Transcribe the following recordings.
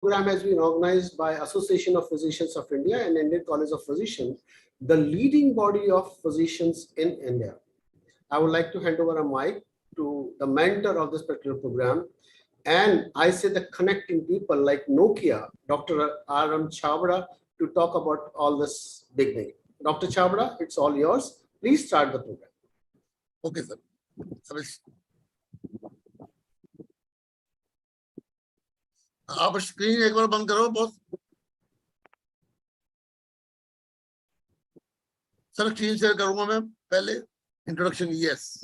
program has been organized by Association of Physicians of India and Indian College of Physicians, the leading body of physicians in India. I would like to hand over a mic to the mentor of this particular program. And I say the connecting people like Nokia, Dr. R.M. Chabra, to talk about all this big thing. Dr. Chabra, it's all yours. Please start the program. Okay, sir. आप screen एक बार बंद करो boss sir screen share करूंगा मैं पहले introduction yes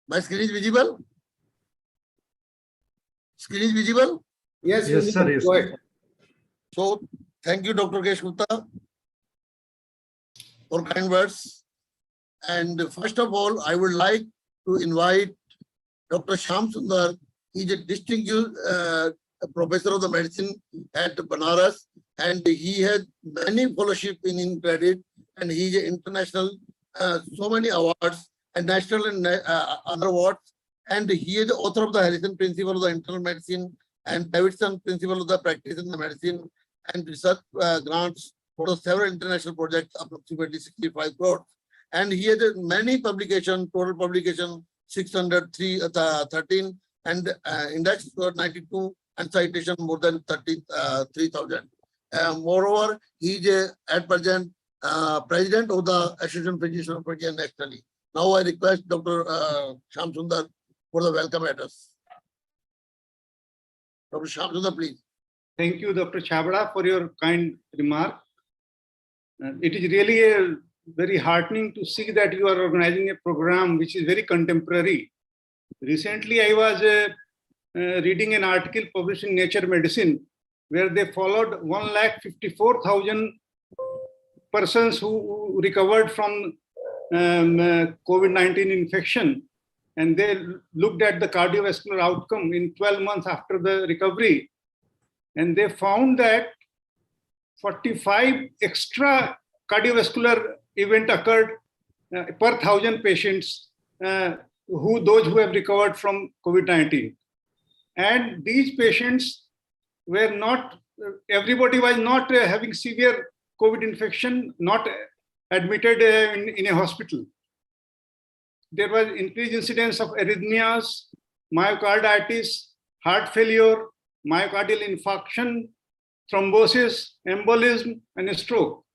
My screen is visible? Screen is visible? Yes, yes, sir. Yes. Go ahead. So, thank you, Dr. Kesh Gupta, for kind words. And first of all, I would like to invite Dr. Shyam Sundar. He is a distinguished professor of the medicine at Banaras, and he has many fellowship in credit, and he is international, so many awards, and national and other awards. And he is the author of the Harrison Principle of the Internal Medicine and Davidson Principle of the Practice in the Medicine, and research grants for several international projects, approximately 65 crores. And he has many publications, total publication 613, and index for 92, and citation more than 33,000. Moreover, he is at present president of the Association of Physicians of India nationally. Now I request Dr. Shyam Sundar for the welcome address. Dr. Shyam Sundar, please. Thank you, Dr. Chabra, for your kind remark. It is really very heartening to see that you are organizing a program which is very contemporary. Recently, I was reading an article published in Nature Medicine where they followed 154,000 persons who recovered from COVID-19 infection, and they looked at the cardiovascular outcome in 12 months after the recovery, and they found that 45 extra cardiovascular event occurred per 1,000 patients, those who have recovered from COVID-19. And these patients were not, everybody was not having severe COVID infection, not admitted in a hospital. There was increased incidence of arrhythmias, myocarditis, heart failure, myocardial infarction, thrombosis, embolism, and stroke.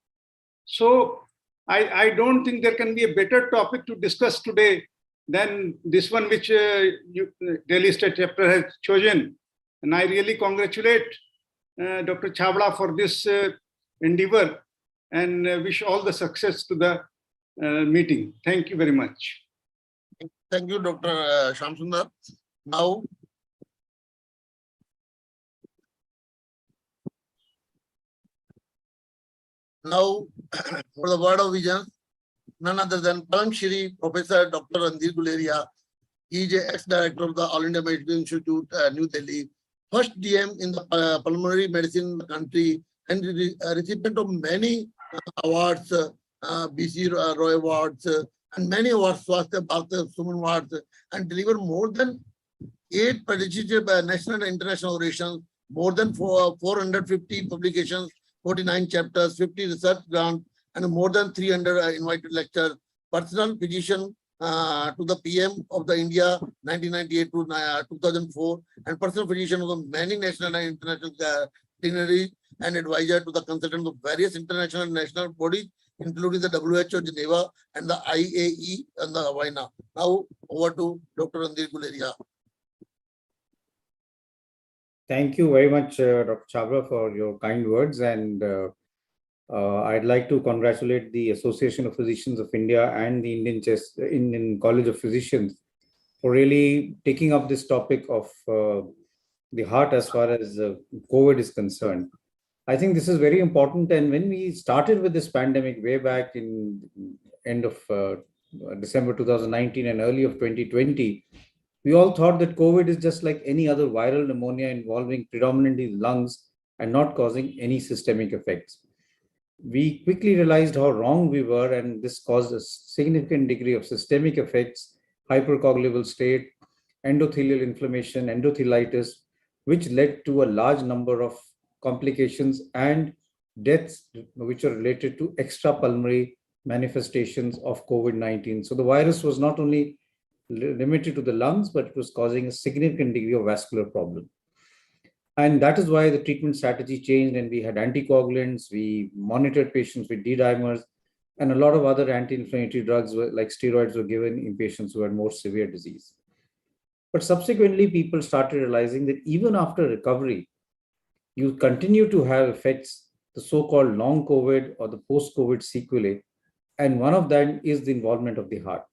So I don't think there can be a better topic to discuss today than this one which Delhi State Chapter has chosen. And I really congratulate Dr. Chabra for this endeavor and wish all the success to the meeting. Thank you very much. Thank you, Dr. Shyam Sundar. Now, for the word of vision, none other than Param Shri Professor Dr. Randhir Guleria. He is the ex-director of the All India Medical Institute, New Delhi, first DM in the pulmonary medicine in the country, and recipient of many awards, BC Roy Awards, and many awards, Swasthya Bharat Suman Awards, and delivered more than 8 prestigious national and international orations, more than 450 publications, 49 chapters, 50 research grants, and more than 300 invited lectures. Personal physician to the PM of the India 1998 to 2004, and personal physician of the many national and international dignitaries, and advisor to the consultant of various international and national bodies, including the WHO Geneva and the IAE and the Havana. Now over to Dr. Randhir Guleria. Thank you very much, Dr. Chabra, for your kind words. And I'd like to congratulate the Association of Physicians of India and the Indian College of Physicians for really taking up this topic of the heart as far as COVID is concerned. I think this is very important. And when we started with this pandemic way back in end of December 2019 and early of 2020, We all thought that COVID is just like any other viral pneumonia involving predominantly the lungs and not causing any systemic effects. We quickly realized how wrong we were, and this caused a significant degree of systemic effects, hypercoagulable state, endothelial inflammation, endothelitis, which led to a large number of complications and deaths which are related to extrapulmonary manifestations of COVID-19. So the virus was not only limited to the lungs, but it was causing a significant degree of vascular problem. And that is why the treatment strategy changed, and we had anticoagulants, we monitored patients with D-dimers, and a lot of other anti-inflammatory drugs like steroids were given in patients who had more severe disease. But subsequently, people started realizing that even after recovery, you continue to have effects, the so-called long COVID or the post-COVID sequelae, and one of them is the involvement of the heart.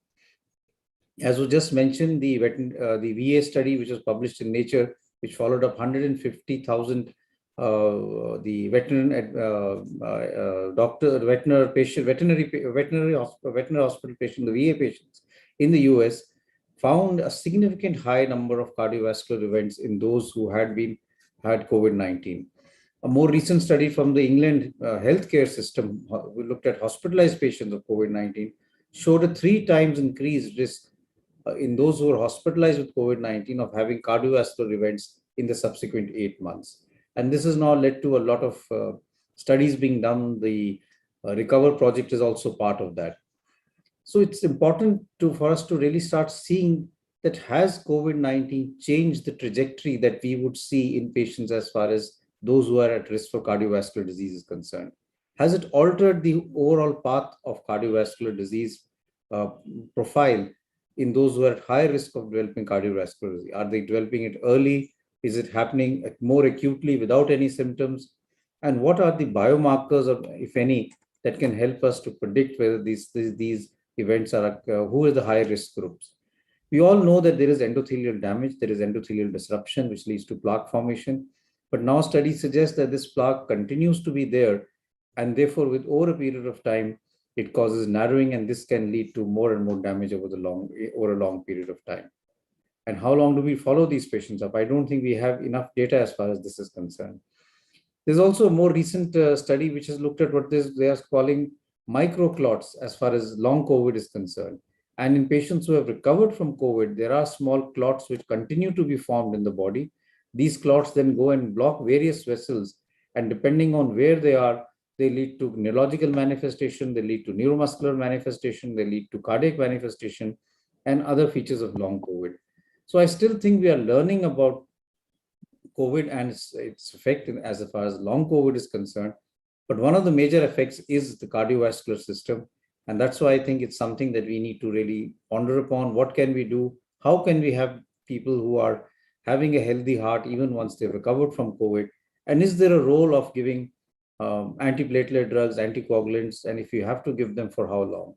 As we just mentioned, the VA study, which was published in Nature, which followed up 150,000 the veterinary hospital patients, the VA patients in the US, found a significant high number of cardiovascular events in those who had COVID-19. A more recent study from the England healthcare system, we looked at hospitalized patients of COVID-19, showed a 3 times increased risk in those who were hospitalized with COVID-19 of having cardiovascular events in the subsequent 8 months. And this has now led to a lot of studies being done. The Recover project is also part of that. So it's important for us to really start seeing that has COVID-19 changed the trajectory that we would see in patients as far as those who are at risk for cardiovascular disease is concerned. Has it altered the overall path of cardiovascular disease profile in those who are at high risk of developing cardiovascular disease? Are they developing it early? Is it happening more acutely without any symptoms? And what are the biomarkers, if any, that can help us to predict whether these events are, who are the high risk groups? We all know that there is endothelial damage, there is endothelial disruption, which leads to plaque formation. But now studies suggest that this plaque continues to be there, and therefore, with over a period of time, it causes narrowing, and this can lead to more and more damage over a long period of time. And how long do we follow these patients up? I don't think we have enough data as far as this is concerned. There's also a more recent study which has looked at what they are calling microclots as far as long COVID is concerned. And in patients who have recovered from COVID, there are small clots which continue to be formed in the body. These clots then go and block various vessels, and depending on where they are, they lead to neurological manifestation, they lead to neuromuscular manifestation, they lead to cardiac manifestation, and other features of long COVID. So I still think we are learning about COVID and its effect as far as long COVID is concerned. But one of the major effects is the cardiovascular system. And that's why I think it's something that we need to really ponder upon. What can we do? How can we have people who are having a healthy heart even once they've recovered from COVID? And is there a role of giving antiplatelet drugs, anticoagulants? And if you have to give them, for how long?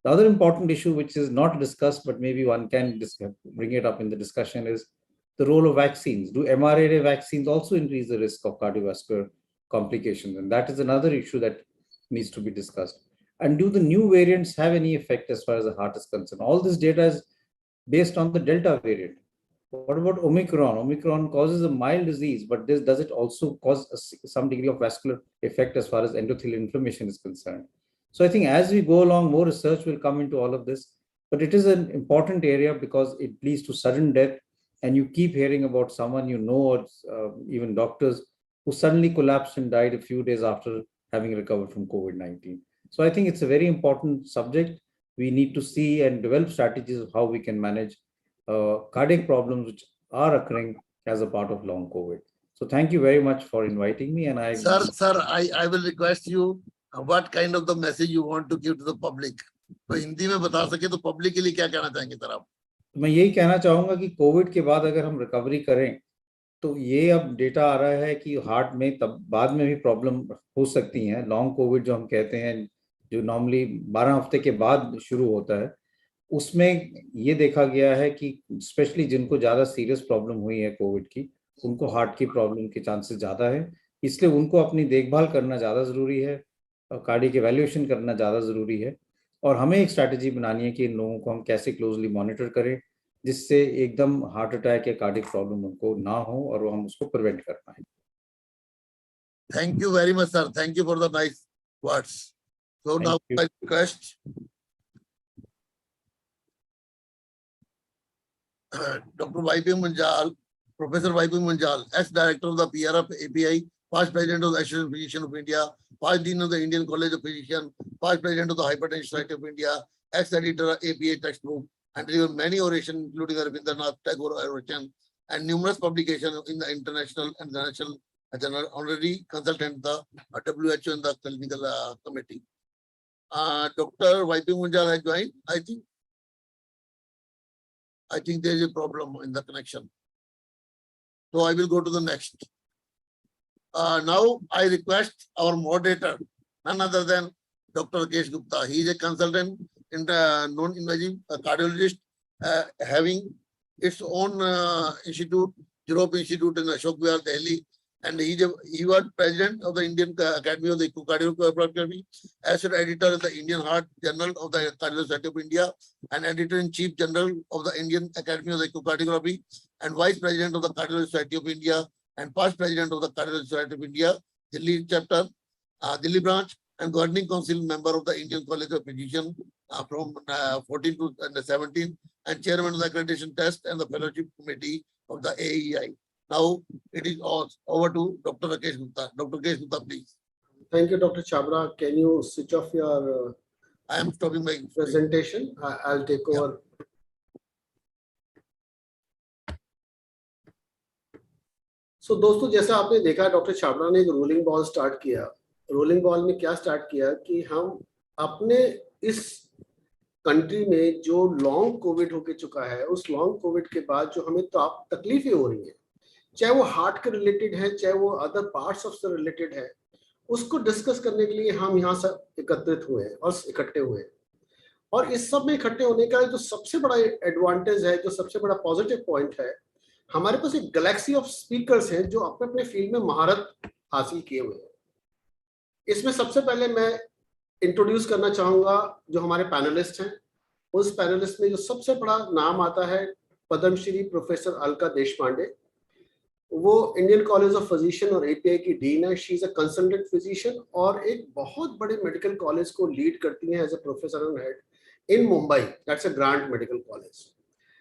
The other important issue, which is not discussed, but maybe one can bring it up in the discussion, is the role of vaccines. Do mRNA vaccines also increase the risk of cardiovascular complications? And that is another issue that needs to be discussed. And do the new variants have any effect as far as the heart is concerned? All this data is based on the Delta variant. What about Omicron? Omicron causes a mild disease, but does it also cause some degree of vascular effect as far as endothelial inflammation is concerned? So I think as we go along, more research will come into all of this, but it is an important area because it leads to sudden death, and you keep hearing about someone you know, or even doctors who suddenly collapsed and died a few days after having recovered from COVID-19. So I think it's a very important subject. We need to see and develop strategies of how we can manage cardiac problems which are occurring as a part of long COVID. So thank you very much for inviting me. And Sir, I will request you what kind of the message you want to give to the public. तो हिंदी में बता सके तो public के लिए क्या कहना चाहेंगे सर आप? मैं यही कहना चाहूंगा कि कोविड के बाद अगर हम रिकवरी करें तो ये अब डेटा आ रहा है कि हार्ट में तब बाद में भी प्रॉब्लम हो सकती हैं। लॉन्ग कोविड जो हम कहते हैं, जो नॉर्मली 12 हफ्ते के बाद शुरू होता है, उसमें ये देखा गया है कि स्पेशली जिनको ज़्यादा सीरियस प्रॉब्लम हुई है कोविड की, उनको हार्ट की प्रॉब्लम के चांसेस ज़्यादा है। इसलिए उनको अपनी देखभाल करना ज़्यादा ज़रूरी है, कार्डियक इवैल्यूएशन करना ज़्यादा ज़रूरी है, और हमें एक स्ट्रैटेजी बनानी है कि इन लोगों को हम कैसे क्लोजली मॉनिटर करें जिससे एकदम हार्ट अटैक या कार्डियक प्रॉब्लम उनको ना हो और हम उसको प्रिवेंट कर पाए। Thank you very much, sir. Thank you for the nice words. So Thank now you. I request Dr. YP Manjal, Professor YP Manjal, ex-director of the PRF API, past president of the Association of Physicians of India, past dean of the Indian College of Physicians, past president of the Hypertension Society of India, ex-editor of API textbook, and delivered many orations, including Rabindranath Tagore oration, and numerous publications in the international and the national journal, honorary consultant, the WHO and the clinical committee. Dr. YP Manjal has joined, I think there is a problem in the connection. So I will go to the next. Now I request our moderator, none other than Dr. Rakesh Gupta. He is a consultant in the non-invasive cardiologist, having its own institute, Europe Institute in Ashok Vihar, Delhi. And he was president of the Indian Academy of the Echocardiography, asset editor of the Indian Heart Journal of the Cardiology Society of India, and editor-in-chief general of the Indian Academy of the Echocardiography, and vice president of the Cardiology Society of India, and past president of the Cardiology Society of India, Delhi chapter, Delhi branch, and governing council member of the Indian College of Physicians from 14 to 17, and chairman of the accreditation test and the fellowship committee of the AEI. Now it is over to Dr. Rakesh Gupta. Dr. Rakesh Gupta, please. Thank you, Dr. Chabra. Can you switch off your I am stopping my presentation? I'll take over. So दोस्तों, जैसा आपने देखा, doctor Chhabra ने एक rolling ball start किया। Rolling ball में क्या start किया कि हम अपने इस कंट्री में जो लॉन्ग कोविड होके चुका है, उस लॉन्ग कोविड के बाद जो हमें तकलीफें हो रही हैं, चाहे वो हार्ट के रिलेटेड है, चाहे वो अदर पार्ट्स ऑफ से रिलेटेड है, उसको डिस्कस करने के लिए हम यहाँ से एकत्रित हुए हैं और इकट्ठे हुए हैं। और इस सब में इकट्ठे होने का जो सबसे बड़ा एडवांटेज है, जो सबसे बड़ा पॉजिटिव पॉइंट है, हमारे पास एक गैलेक्सी ऑफ स्पीकर्स हैं जो अपने अपने फील्ड में महारत हासिल किए हुए हैं। इसमें सबसे पहले मैं इंट्रोड्यूस करना चाहूंगा जो हमारे पैनलिस्ट हैं। उस पैनलिस्ट में जो सबसे बड़ा नाम आता है, पद्मश्री प्रोफेसर अलका देशपांडे। वो इंडियन कॉलेज ऑफ फिजिशियन और एपीआई की डीन है। She is a consultant physician और एक बहुत बड़े मेडिकल कॉलेज को लीड करती हैं as a professor and head in Mumbai. That's a Grant Medical College.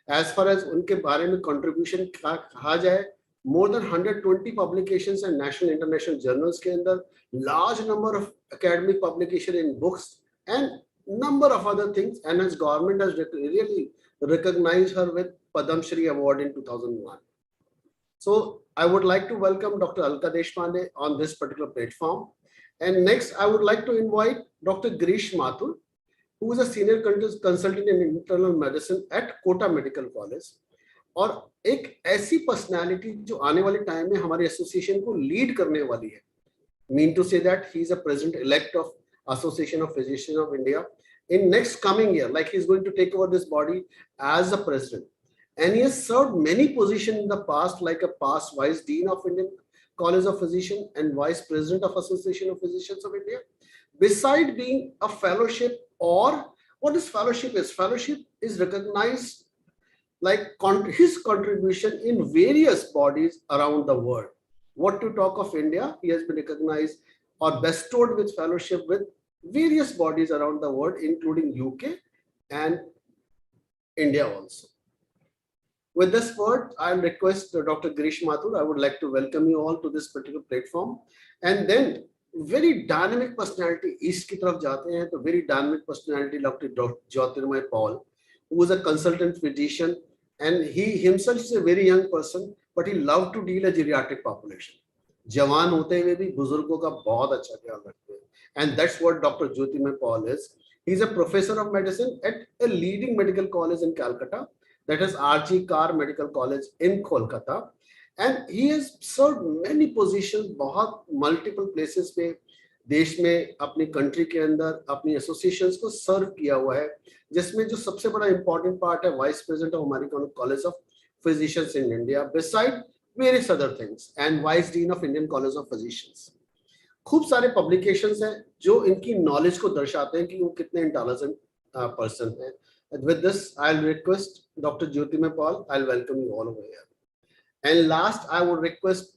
As far as उनके बारे में कंट्रीब्यूशन कहा जाए, more than 120 publications and national international journals के अंदर, large number of academic publication in books and number of other things, and as government has really recognized her with Padma Shri Award in 2001. So I would like to welcome Dr. Alka Deshpande on this particular platform. And next I would like to invite Dr. Girish Mathur, who is a senior consultant in internal medicine at Kota Medical College. और एक ऐसी personality जो आने वाले time में हमारे association को lead करने वाली है। Mean to say that he is a president elect of Association of Physicians of India in next coming year, like he is going to take over this body as a president, and he has served many position in the past, like a past vice dean of Indian College of Physician and vice president of Association of Physicians of India, beside being a fellowship. और what is fellowship is? Fellowship is recognised like his contribution in various bodies around the world. What to talk of India, he has been recognized or bestowed with fellowship with various bodies around the world, including UK and India also. With this word, I'll request Dr. Girish Mathur. I would like to welcome you all to this particular platform. And then very dynamic personality, east की तरफ जाते हैं तो very dynamic personality, Dr. Jyotirmay Paul, who is a consultant physician, and he himself is a very young person, but he loved to deal a geriatric population. जवान होते हुए भी बुजुर्गों का बहुत अच्छा ख्याल रखते हैं, and that's what Dr. Jyotirmay Paul is. He is a professor of medicine at a leading medical college in Calcutta, that is R.G. Carr Medical College in Kolkata, and he has served many positions, बहुत multiple places पे देश में अपनी country के अंदर अपनी associations को सर्व किया हुआ है, जिसमें जो सबसे बड़ा इंपॉर्टेंट पार्ट है vice president of American college of physicians in India, beside various other things, and vice dean of Indian College of physicians. खूब सारे पब्लिकेशंस हैं जो इनकी नॉलेज को दर्शाते हैं कि वो कितने इंटेलिजेंट पर्सन है। With this, I'll request Dr. Jyotirmay Paul. I'll welcome you all over here. And last, I would request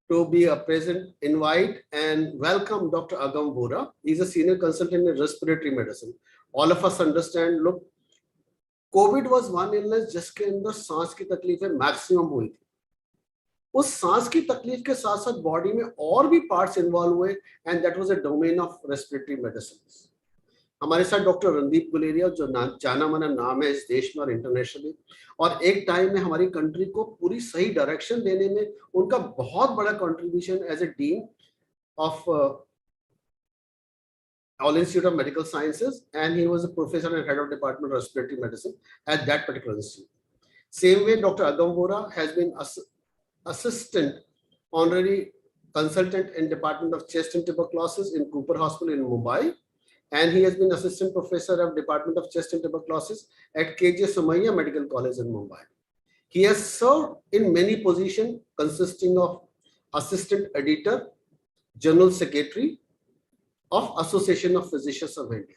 to be a present, invite and welcome Dr. Agam Bora. He's a senior consultant in respiratory medicine. All of us understand, look, COVID was one illness जिसके अंदर सांस की तकलीफें maximum हुई थी. उस सांस की तकलीफ के साथ साथ बॉडी में और भी पार्ट्स इन्वॉल्व हुए and that was a domain of respiratory medicine. हमारे साथ डॉक्टर रणदीप गुलेरिया जो जाना माना नाम है इस देश में और इंटरनेशनली, और एक टाइम में हमारी कंट्री को पूरी सही डायरेक्शन देने में उनका बहुत बड़ा contribution as a dean of All Institute of Medical Sciences, and he was a professor and head of Department of Respiratory Medicine at that particular institute. Same way, Dr. Agam Bora has been assistant honorary consultant in Department of Chest and Tuberculosis in Cooper Hospital in Mumbai, and he has been assistant professor of Department of Chest and Tuberculosis at KJ Somaiya Medical College in Mumbai. He has served in many positions consisting of assistant editor, general secretary of Association of Physicians of India,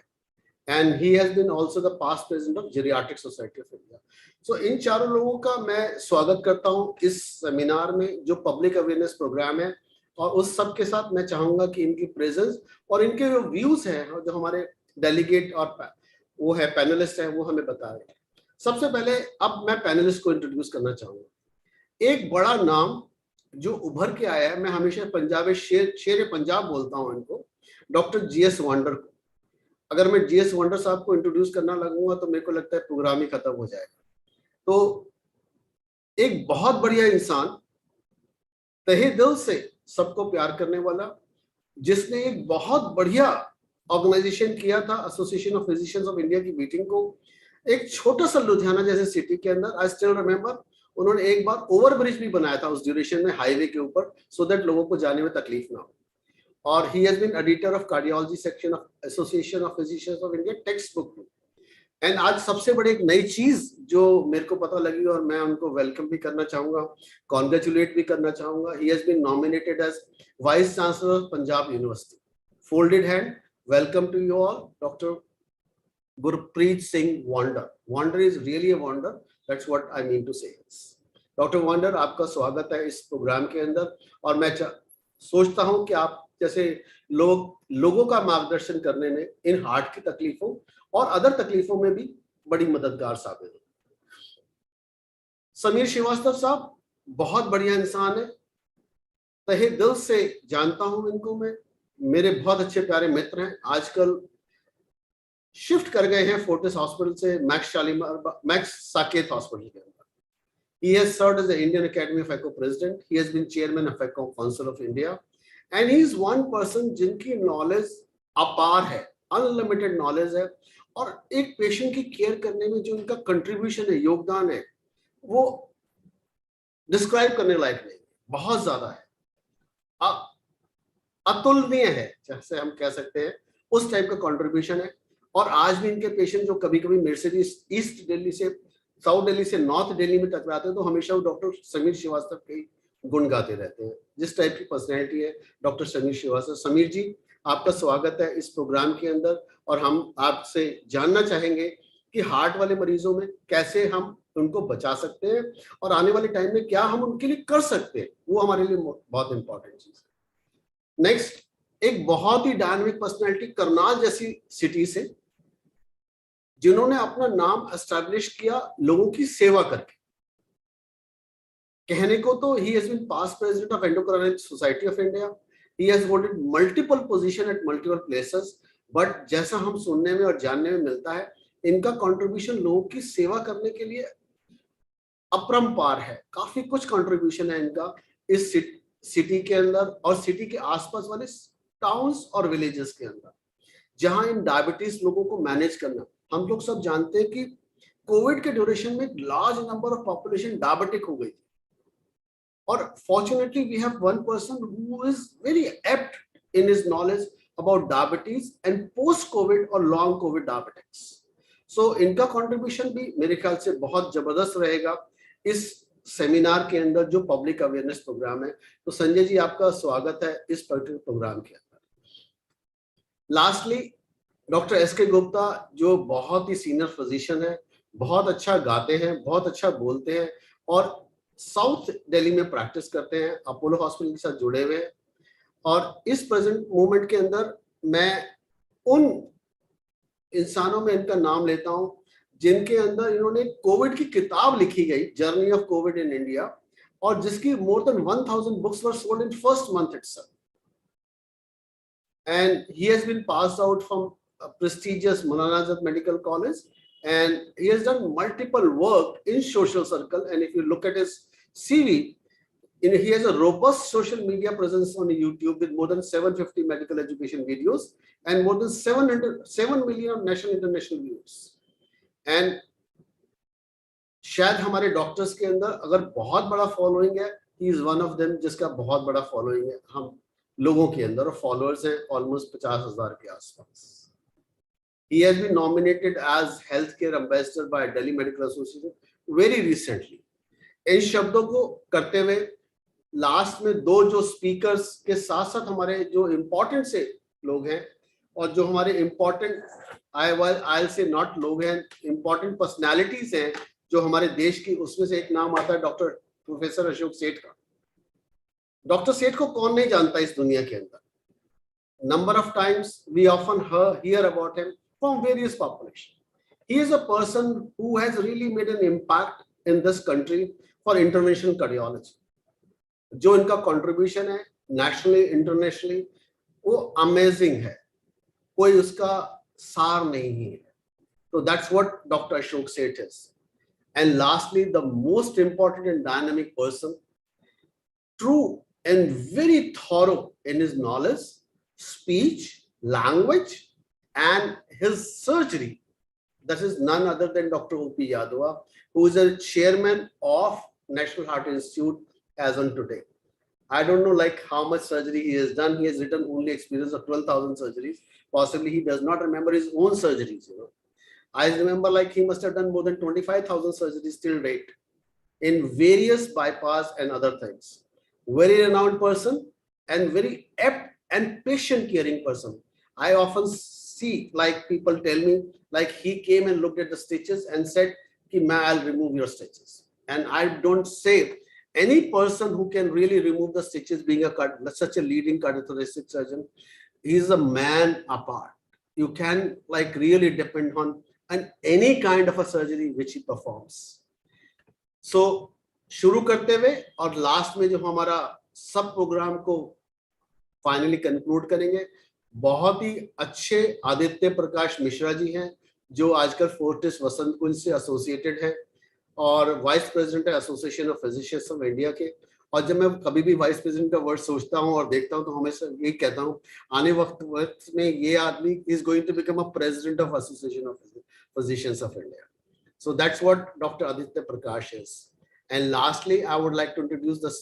and he has been also the past president of Geriatric Society of India. So इन चारों लोगों का मैं स्वागत करता हूं इस seminar में जो पब्लिक अवेयरनेस प्रोग्राम है, और उस सब के साथ मैं चाहूंगा कि इनकी प्रेजेंस और इनके जो व्यूज हैं जो हमारे डेलीगेट और वो है पैनलिस्ट हैं वो हमें बता रहे हैं. सबसे पहले अब मैं पैनलिस्ट को इंट्रोड्यूस करना चाहूंगा. एक बड़ा नाम जो उभर के आया है, मैं हमेशा पंजाबी शेर पंजाब बोलता हूं इनको, डॉक्टर जीएस वांडर को. अगर मैं जीएस वांडर साहब को इंट्रोड्यूस करना लगूंगा तो मेरे को लगता है प्रोग्राम ही खत्म हो जाएगा. तो एक बहुत बढ़िया इंसान, तहे दिल से सबको प्यार करने वाला, जिसने एक बहुत बढ़िया ऑर्गेनाइजेशन किया था association of Physicians of India की मीटिंग को एक छोटा सा लुधियाना जैसे सिटी के अंदर. आई स्टिल रिमेंबर उन्होंने एक बार ओवरब्रिज भी बनाया था उस ड्यूरेशन में हाईवे के ऊपर, सो दैट लोगों को जाने में तकलीफ ना हो. और he has been editor of cardiology section of Association of Physicians of India textbook. And आज सबसे बड़ी एक नई चीज जो मेरे को पता लगी और मैं उनको वेलकम भी करना चाहूंगा, कॉन्ग्रेचुलेट भी करना चाहूंगा. He has been nominated as vice chancellor of Punjab University. Folded hand, welcome to you all doctor Gurpreet Singh Wander. Wander is really a wonder, that's what I mean to say. Doctor Wander, आपका स्वागत है इस प्रोग्राम के अंदर, और मैं सोचता हूं कि आप जैसे लोगों का मार्गदर्शन करने में इन हार्ट की तकलीफों और अदर तकलीफों में भी बड़ी मददगार साबित हो. समीर श्रीवास्तव साहब बहुत बढ़िया इंसान है, तहे दिल से जानता हूं इनको मैं, मेरे बहुत अच्छे प्यारे मित्र हैं. आजकल शिफ्ट कर गए हैं फोर्टिस हॉस्पिटल से मैक्स साकेत हॉस्पिटल के अंदर. He has served as the Indian Academy of Echo president. He has been chairman of Echo Council of India. And he is one person जिनकी नॉलेज अपार है, अनलिमिटेड नॉलेज है, और एक patient की केयर करने में जो इनका कंट्रीब्यूशन है, योगदान है, वो डिस्क्राइब करने लायक नहीं, बहुत ज्यादा है, अतुलनीय है जैसे हम कह सकते हैं, उस टाइप का कंट्रीब्यूशन है. और आज भी इनके पेशेंट जो कभी कभी मेरे से ईस्ट दिल्ली से साउथ दिल्ली से नॉर्थ दिल्ली में टकराते हैं तो हमेशा वो डॉक्टर समीर श्रीवास्तव के गुण गाते रहते हैं. जिस टाइप की पर्सनैलिटी है डॉक्टर समीर श्रीवास्तव. समीर जी, आपका स्वागत है इस प्रोग्राम के अंदर, और हम आपसे जानना चाहेंगे कि हार्ट वाले मरीजों में कैसे हम उनको बचा सकते हैं और आने वाले टाइम में क्या हम उनके लिए कर सकते हैं, वो हमारे लिए बहुत इंपॉर्टेंट चीज है. नेक्स्ट, एक बहुत ही डायनामिक पर्सनैलिटी करनाल जैसी सिटी से, जिन्होंने अपना नाम एस्टैब्लिश किया लोगों की सेवा करके. कहने को तो he has been past president of Endocrinology Society of India. He has holded multiple position at multiple places. But जैसा हम सुनने में और जानने में मिलता है, इनका कंट्रीब्यूशन लोगों की सेवा करने के लिए अपरंपार है. काफी कुछ कंट्रीब्यूशन है इनका इस सिटी के अंदर और सिटी के आसपास वाले टाउन्स और विलेजेस के अंदर, जहां इन डायबिटीज लोगों को मैनेज करना. हम लोग सब जानते हैं कि कोविड के ड्यूरेशन में large number of population diabetic हो गई थी, और fortunately we have one person who is very apt in his knowledge about diabetes and post Covid और लॉन्ग कोविड डायबिटिक्स. सो इनका कंट्रीब्यूशन भी मेरे ख्याल से बहुत जबरदस्त रहेगा इस सेमिनार के अंदर जो पब्लिक अवेयरनेस प्रोग्राम है. तो संजय जी, आपका स्वागत है इस पर्टिकुलर प्रोग्राम के अंदर. Lastly, doctor S K Gupta जो बहुत ही सीनियर फिजिशियन है, बहुत अच्छा गाते हैं, बहुत अच्छा बोलते हैं और साउथ दिल्ली में प्रैक्टिस करते हैं, अपोलो हॉस्पिटल के साथ जुड़े हुए हैं। और इस प्रेजेंट मोमेंट के अंदर मैं उन इंसानों में इनका नाम लेता हूं जिनके अंदर इन्होंने कोविड की किताब लिखी गई, journey of Covid in India, और जिसकी more than 1000 books were sold in first month itself, and he has been passed out from a prestigious Maulana Azad Medical College, and he has done multiple work in social circle. And if you look at his CV, he has a robust social media presence on YouTube with more than 750 medical education videos and more than 7 million national international views. And शायद हमारे doctors के अंदर अगर बहुत बड़ा following है, he is one of them जिसका बहुत बड़ा फॉलोइंग है हम लोगों के अंदर, और फॉलोअर्स हैं ऑलमोस्ट 50,000 के आसपास। He has been nominated as healthcare ambassador by Delhi Medical Association very recently. इन शब्दों को करते हुए लास्ट में दो जो स्पीकर्स के साथ साथ हमारे जो इम्पोर्टेंट से लोग हैं और जो हमारे इम्पोर्टेंट आई से नॉट लोग हैं, इम्पोर्टेंट पर्सनैलिटीज हैं जो हमारे देश की, उसमें से एक नाम आता है डॉक्टर प्रोफेसर अशोक सेठ का। डॉक्टर सेठ को कौन नहीं जानता इस दुनिया के अंदर। Number of times we often hear about him from various population. He is a person who has really made an impact in this country for international cardiology. जो इनका कंट्रीब्यूशन है नेशनली इंटरनेशनली वो अमेजिंग है, कोई उसका सार नहीं है। तो दैट्स व्हाट डॉक्टर अशोक सेठ is. And lastly, the most important and dynamic person, true and very thorough in his knowledge, speech, language, and his surgery. That is none other than Dr. O.P. Yadava, who is a chairman of National Heart Institute as on today. I don't know like how much surgery he has done. He has written only experience of 12,000 surgeries. Possibly he does not remember his own surgeries, I remember like he must have done more than 25,000 surgeries till date in various bypass and other things. Very renowned person and very apt and patient caring person. I often see like people tell me like he came and looked at the stitches and said, I'll remove your stitches. And I don't say any person who can really remove the stitches being such a leading cardiothoracic surgeon, he is a man apart. You can like really depend on and any kind of a surgery which he performs. So शुरू करते हुए और last में जो हमारा सब programme को finally conclude करेंगे, बहुत ही अच्छे आदित्य प्रकाश मिश्रा जी हैं जो आजकल फोर्टिस वसंत कुंज से एसोसिएटेड है और वाइस प्रेसिडेंट है association of Physicians of India के। और जब मैं कभी भी वाइस प्रेसिडेंट का वर्ड सोचता हूं और देखता हूं तो हमेशा यही कहता हूं आने वक्त में ये आदमी is going to become a president of Association of Physicians of India. So that's what Dr. Aditya Prakash is. And lastly, I would like to introduce this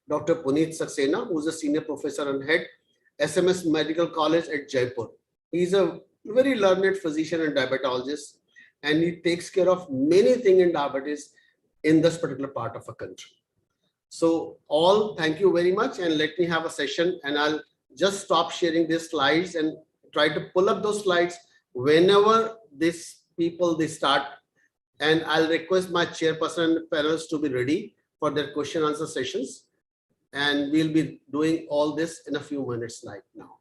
Dr. Puneet Saxena, who is a senior professor and head SMS Medical College at Jaipur. He is a very learned physician and diabetologist, and he takes care of many things in diabetes in this particular part of a country. So all, thank you very much, and let me have a session, and I'll just stop sharing these slides and try to pull up those slides whenever this people they start, and I'll request my chairperson and panelists to be ready for their question answer sessions, and we'll be doing all this in a few minutes right now.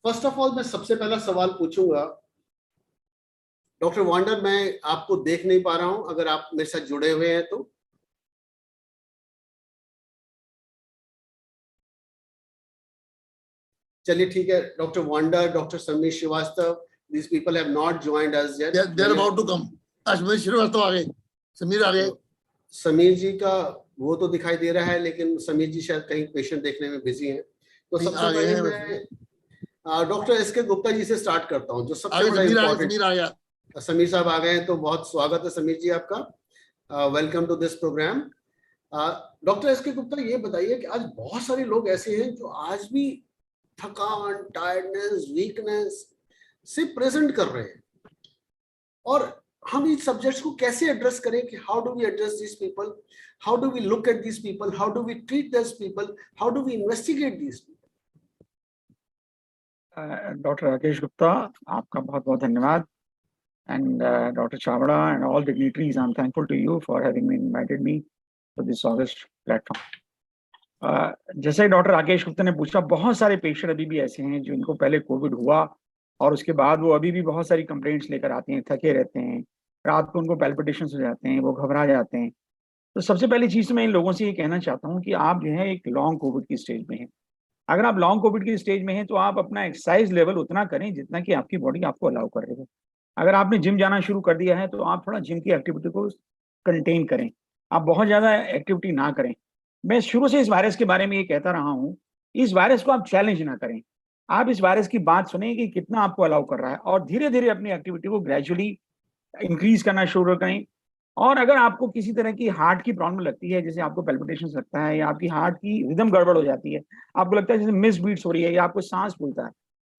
First of all, मैं सबसे पहला सवाल पूछूंगा doctor wander, मैं आपको देख नहीं पा रहा हूं, अगर आप मेरे साथ जुड़े हुए हैं तो। चलिए ठीक है, doctor Wander, doctor Sameer Srivastava, these people have not joined us yet. They're about to come. Sameer Srivastava आ गए, समीर आ गए। समीर जी का वो तो दिखाई दे रहा है, लेकिन समीर जी शायद कहीं पेशेंट देखने में बिजी हैं। तो सबसे पहले मैं doctor S K Gupta ji से स्टार्ट करता हूँ, जो सबसे बड़ा इम्पोर्टेंट। समीर साहब आ गए हैं, तो बहुत स्वागत है समीर जी आपका। Welcome to this programme. Doctor S K Gupta, ये बताइए कि आज बहुत सारे लोग ऐसे हैं जो आज भी थकान, टायर्डनेस, वीकनेस से प्रेजेंट कर रहे हैं, और हम इन सब्जेक्ट्स को कैसे एड्रेस करें कि how do we address this people, how do we look at this people, how do we treat this people, how do we investigate this people. Dr. Rakesh Gupta, आपका बहुत बहुत धन्यवाद. And Dr. Chavda and all dignitaries, I'm thankful to you for having invited me to this august platform. जैसे doctor Rakesh Gupta ने पूछा, बहुत सारे patient अभी भी ऐसे हैं जिनको पहले कोविड हुआ और उसके बाद वो अभी भी बहुत सारी कंप्लेंट्स लेकर आते हैं, थके रहते हैं, रात को उनको पैल्पिटेशंस हो जाते हैं, वो घबरा जाते हैं. तो सबसे पहली चीज मैं इन लोगों से ये कहना चाहता हूँ कि आप जो है एक लॉन्ग कोविड की स्टेज में हैं. अगर आप लॉन्ग कोविड की स्टेज में हैं तो आप अपना एक्सरसाइज लेवल उतना करें जितना कि आपकी बॉडी आपको अलाउ कर रही है. अगर आपने जिम जाना शुरू कर दिया है तो आप थोड़ा जिम की एक्टिविटी को कंटेन करें, आप बहुत ज़्यादा एक्टिविटी ना करें. मैं शुरू से इस वायरस के बारे में ये कहता रहा हूँ, इस वायरस को आप चैलेंज ना करें. आप इस वायरस की बात सुनें कि कितना आपको अलाउ कर रहा है और धीरे धीरे अपनी एक्टिविटी को ग्रेजुअली इंक्रीज करना शुरू करें. और अगर आपको किसी तरह की हार्ट की प्रॉब्लम लगती है, जैसे आपको पैल्पिटेशन लगता है या आपकी हार्ट की रिदम गड़बड़ हो जाती है, आपको लगता है जैसे मिस बीट्स हो रही है या आपको सांस फूलता है,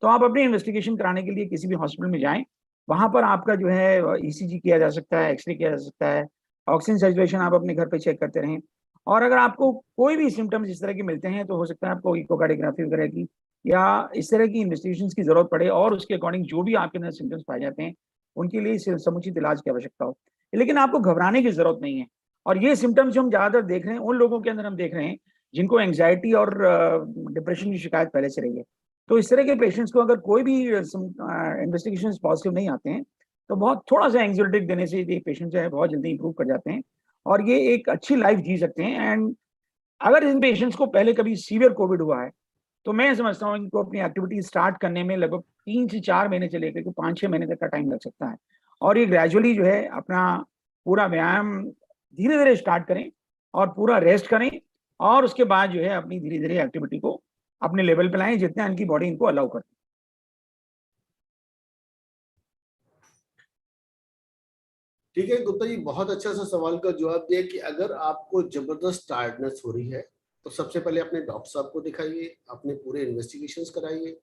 तो आप अपनी इन्वेस्टिगेशन कराने के लिए किसी भी हॉस्पिटल में जाएं. वहां पर आपका जो है ईसीजी किया जा सकता है, एक्सरे किया जा सकता है, ऑक्सीजन सैचुरेशन आप अपने घर पे चेक करते रहें. और अगर आपको कोई भी सिम्टम्स इस तरह के मिलते हैं तो हो सकता है आपको इकोकार्डियोग्राफी वगैरह की या इस तरह की इन्वेस्टिगेशन की जरूरत पड़े और उसके अकॉर्डिंग जो भी आपके अंदर सिम्टम्स पाए जाते हैं उनके लिए समुचित इलाज की आवश्यकता हो. लेकिन आपको घबराने की जरूरत नहीं है. और ये सिम्टम्स जो हम ज्यादातर देख रहे हैं उन लोगों के अंदर हम देख रहे हैं जिनको एंग्जाइटी और डिप्रेशन की शिकायत पहले से रही है. तो इस तरह के पेशेंट्स को अगर कोई भी इन्वेस्टिगेशन पॉजिटिव नहीं आते हैं तो बहुत थोड़ा सा एंग्जाइटिक देने से ये पेशेंट जो है बहुत जल्दी इंप्रूव कर जाते हैं और ये एक अच्छी लाइफ जी सकते हैं. एंड अगर इन पेशेंट्स को पहले कभी सीवियर कोविड हुआ है तो मैं समझता हूँ इनको अपनी एक्टिविटी स्टार्ट करने में लगभग 3 से 4 महीने से लेकर के 5-6 महीने तक का टाइम लग सकता है. और ये ग्रेजुअली जो है अपना पूरा व्यायाम धीरे धीरे स्टार्ट करें और पूरा रेस्ट करें और उसके बाद जो है अपनी धीरे धीरे एक्टिविटी को अपने लेवल पे लाएं जितना इनकी बॉडी इनको अलाउ करती है. ठीक है गुप्ता जी, बहुत अच्छा सा सवाल का जवाब दिया कि अगर आपको जबरदस्त टायर्डनेस हो रही है तो सबसे पहले अपने डॉक्टर साहब को दिखाइए, अपने पूरे इन्वेस्टिगेशंस कराइए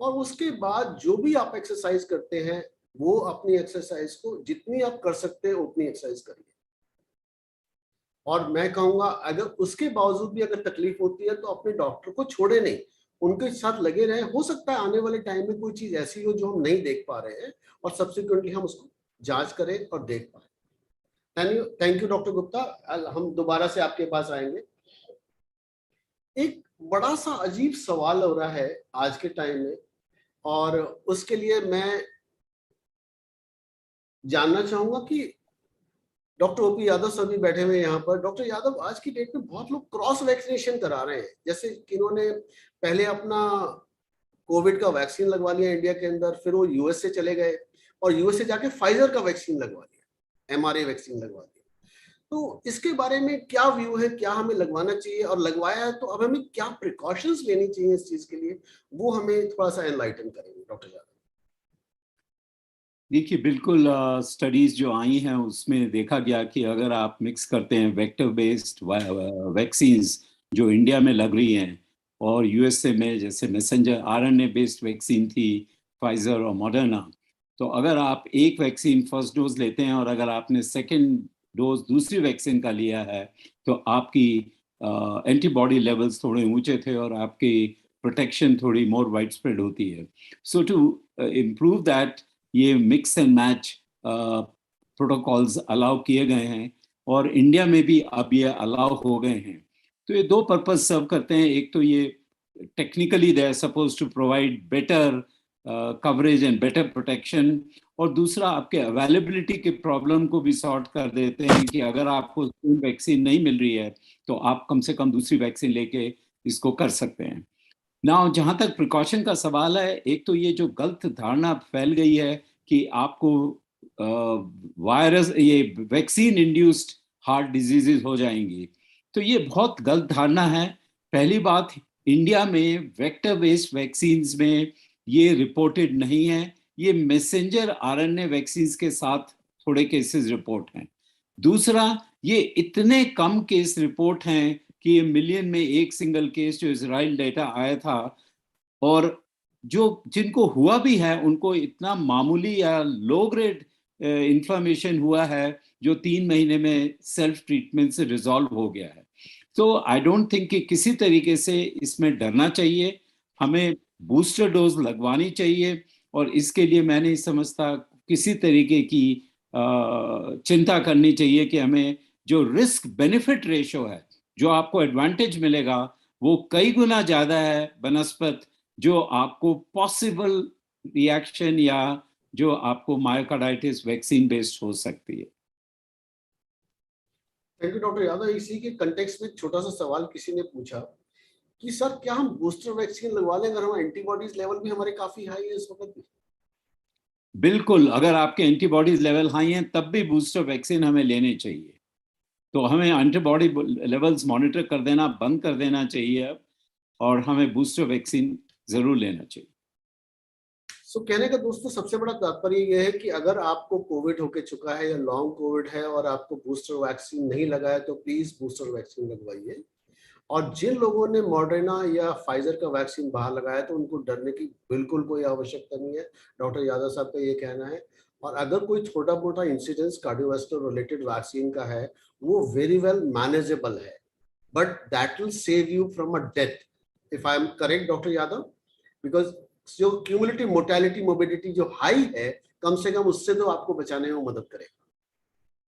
और उसके बाद जो भी आप एक्सरसाइज करते हैं वो अपनी एक्सरसाइज को जितनी आप कर सकते हैं उतनी एक्सरसाइज करिए. और मैं कहूंगा अगर उसके बावजूद भी अगर तकलीफ होती है तो अपने डॉक्टर को छोड़े नहीं, उनके साथ लगे रहे. हो सकता है आने वाले टाइम में कोई चीज ऐसी हो जो हम नहीं देख पा रहे हैं और सब्सिक्वेंटली हम उसको जांच करें और देख पाए. Thank you doctor Gupta. हम दोबारा से आपके पास आएंगे. एक बड़ा सा अजीब सवाल हो रहा है आज के टाइम में और उसके लिए मैं जानना चाहूंगा कि डॉक्टर ओपी यादव सर भी बैठे हुए यहाँ पर. डॉक्टर यादव, आज की डेट में बहुत लोग क्रॉस वैक्सीनेशन करा रहे हैं, जैसे कि इन्होंने पहले अपना कोविड का वैक्सीन लगवा लिया इंडिया के अंदर, फिर वो यूएस से चले गए और यूएस से जाके फाइजर का वैक्सीन लगवा लिया, एमआरए वैक्सीन लगवा लिया. तो इसके बारे में क्या व्यू है, क्या हमें लगवाना चाहिए और लगवाया है तो अब हमें क्या प्रिकॉशंस लेनी चाहिए इस चीज के लिए, वो हमें थोड़ा सा एनलाइटन करेंगे डॉक्टर यादव. देखिए, बिल्कुल स्टडीज जो आई हैं उसमें देखा गया कि अगर आप मिक्स करते हैं वेक्टर बेस्ड वैक्सीन्स जो इंडिया में लग रही हैं और यूएसए में जैसे मैसेंजर आरएनए बेस्ड वैक्सीन थी फाइजर और मॉडर्ना, तो अगर आप एक वैक्सीन फर्स्ट डोज लेते हैं और अगर आपने सेकेंड डोज दूसरी वैक्सीन का लिया है तो आपकी एंटीबॉडी लेवल्स थोड़े ऊंचे थे और आपकी प्रोटेक्शन थोड़ी मोर वाइड स्प्रेड होती है. सो टू इम्प्रूव दैट ये mix and match protocols allow किए गए हैं और इंडिया में भी अब ये अलाउ हो गए हैं. तो ये 2 पर्पज सर्व करते हैं. एक तो ये technically they are suppose to provide better coverage and better protection और दूसरा आपके अवेलेबिलिटी के प्रॉब्लम को भी सॉर्ट कर देते हैं कि अगर आपको वैक्सीन नहीं मिल रही है तो आप कम से कम दूसरी वैक्सीन लेके इसको कर सकते हैं. नाउ जहाँ तक प्रिकॉशन का सवाल है, एक तो ये जो गलत धारणा फैल गई है कि आपको वायरस ये वैक्सीन इंड्यूस्ड हार्ट डिजीजेज हो जाएंगी, तो ये बहुत गलत धारणा है. पहली बात, इंडिया में वेक्टर बेस्ड वैक्सीन्स में ये रिपोर्टेड नहीं है. ये मैसेंजर आरएनए वैक्सीन्स के साथ थोड़े केसेस रिपोर्ट हैं. दूसरा, ये इतने कम केस रिपोर्ट हैं कि ये मिलियन में एक सिंगल केस जो इजराइल डेटा आया था और जो जिनको हुआ भी है उनको इतना मामूली या लो ग्रेड इन्फ्लेमेशन हुआ है जो 3 महीने में सेल्फ ट्रीटमेंट से रिजॉल्व हो गया है. तो आई डोंट थिंक कि किसी तरीके से इसमें डरना चाहिए. हमें बूस्टर डोज लगवानी चाहिए। और इसके लिए मैं नहीं समझता किसी तरीके की चिंता करनी चाहिए कि हमें जो रिस्क बेनिफिट रेशो है, जो आपको एडवांटेज मिलेगा, वो कई गुना ज्यादा है बनस्पत जो आपको पॉसिबल रिएक्शन या जो आपको मायोकार्डाइटिस वैक्सीन बेस्ड हो सकती है। Thank you doctor Yadav. इसी के कंटेक्स्ट में एक छोटा सा सवाल किसी ने पूछा कि सर क्या हम बूस्टर वैक्सीन लगवा लें अगर हम एंटीबॉडीज लेवल भी हमारे काफी हाई है इस वक्त भी? बिल्कुल, अगर आपके एंटीबॉडीज लेवल हाई हैं तब भी बूस्टर वैक्सीन हमें लेने चाहिए। तो हमें एंटीबॉडी लेवल्स मॉनिटर कर देना बंद कर देना चाहिए अब, और हमें बूस्टर वैक्सीन जरूर लेना चाहिए। सो कहने का दोस्तों सबसे बड़ा तात्पर्य यह है कि अगर आपको कोविड होके चुका है या लॉन्ग कोविड है और आपको बूस्टर वैक्सीन नहीं लगा है तो प्लीज बूस्टर वैक्सीन लगवाइए। और जिन लोगों ने मॉडर्ना या फाइजर का वैक्सीन बाहर लगाया तो उनको डरने की बिल्कुल कोई आवश्यकता नहीं है, डॉक्टर यादव साहब का ये कहना है। और अगर कोई छोटा मोटा इंसिडेंस कार्डियोवास्कुलर रिलेटेड वैक्सीन का है वो वेरी वेल मैनेजेबल है, but that will save you from a death, if I am correct doctor Yadav, because जो क्यूमुलेटिव मोर्टेलिटी मोबिलिटी जो हाई है कम से कम उससे तो आपको बचाने में मदद करेगा।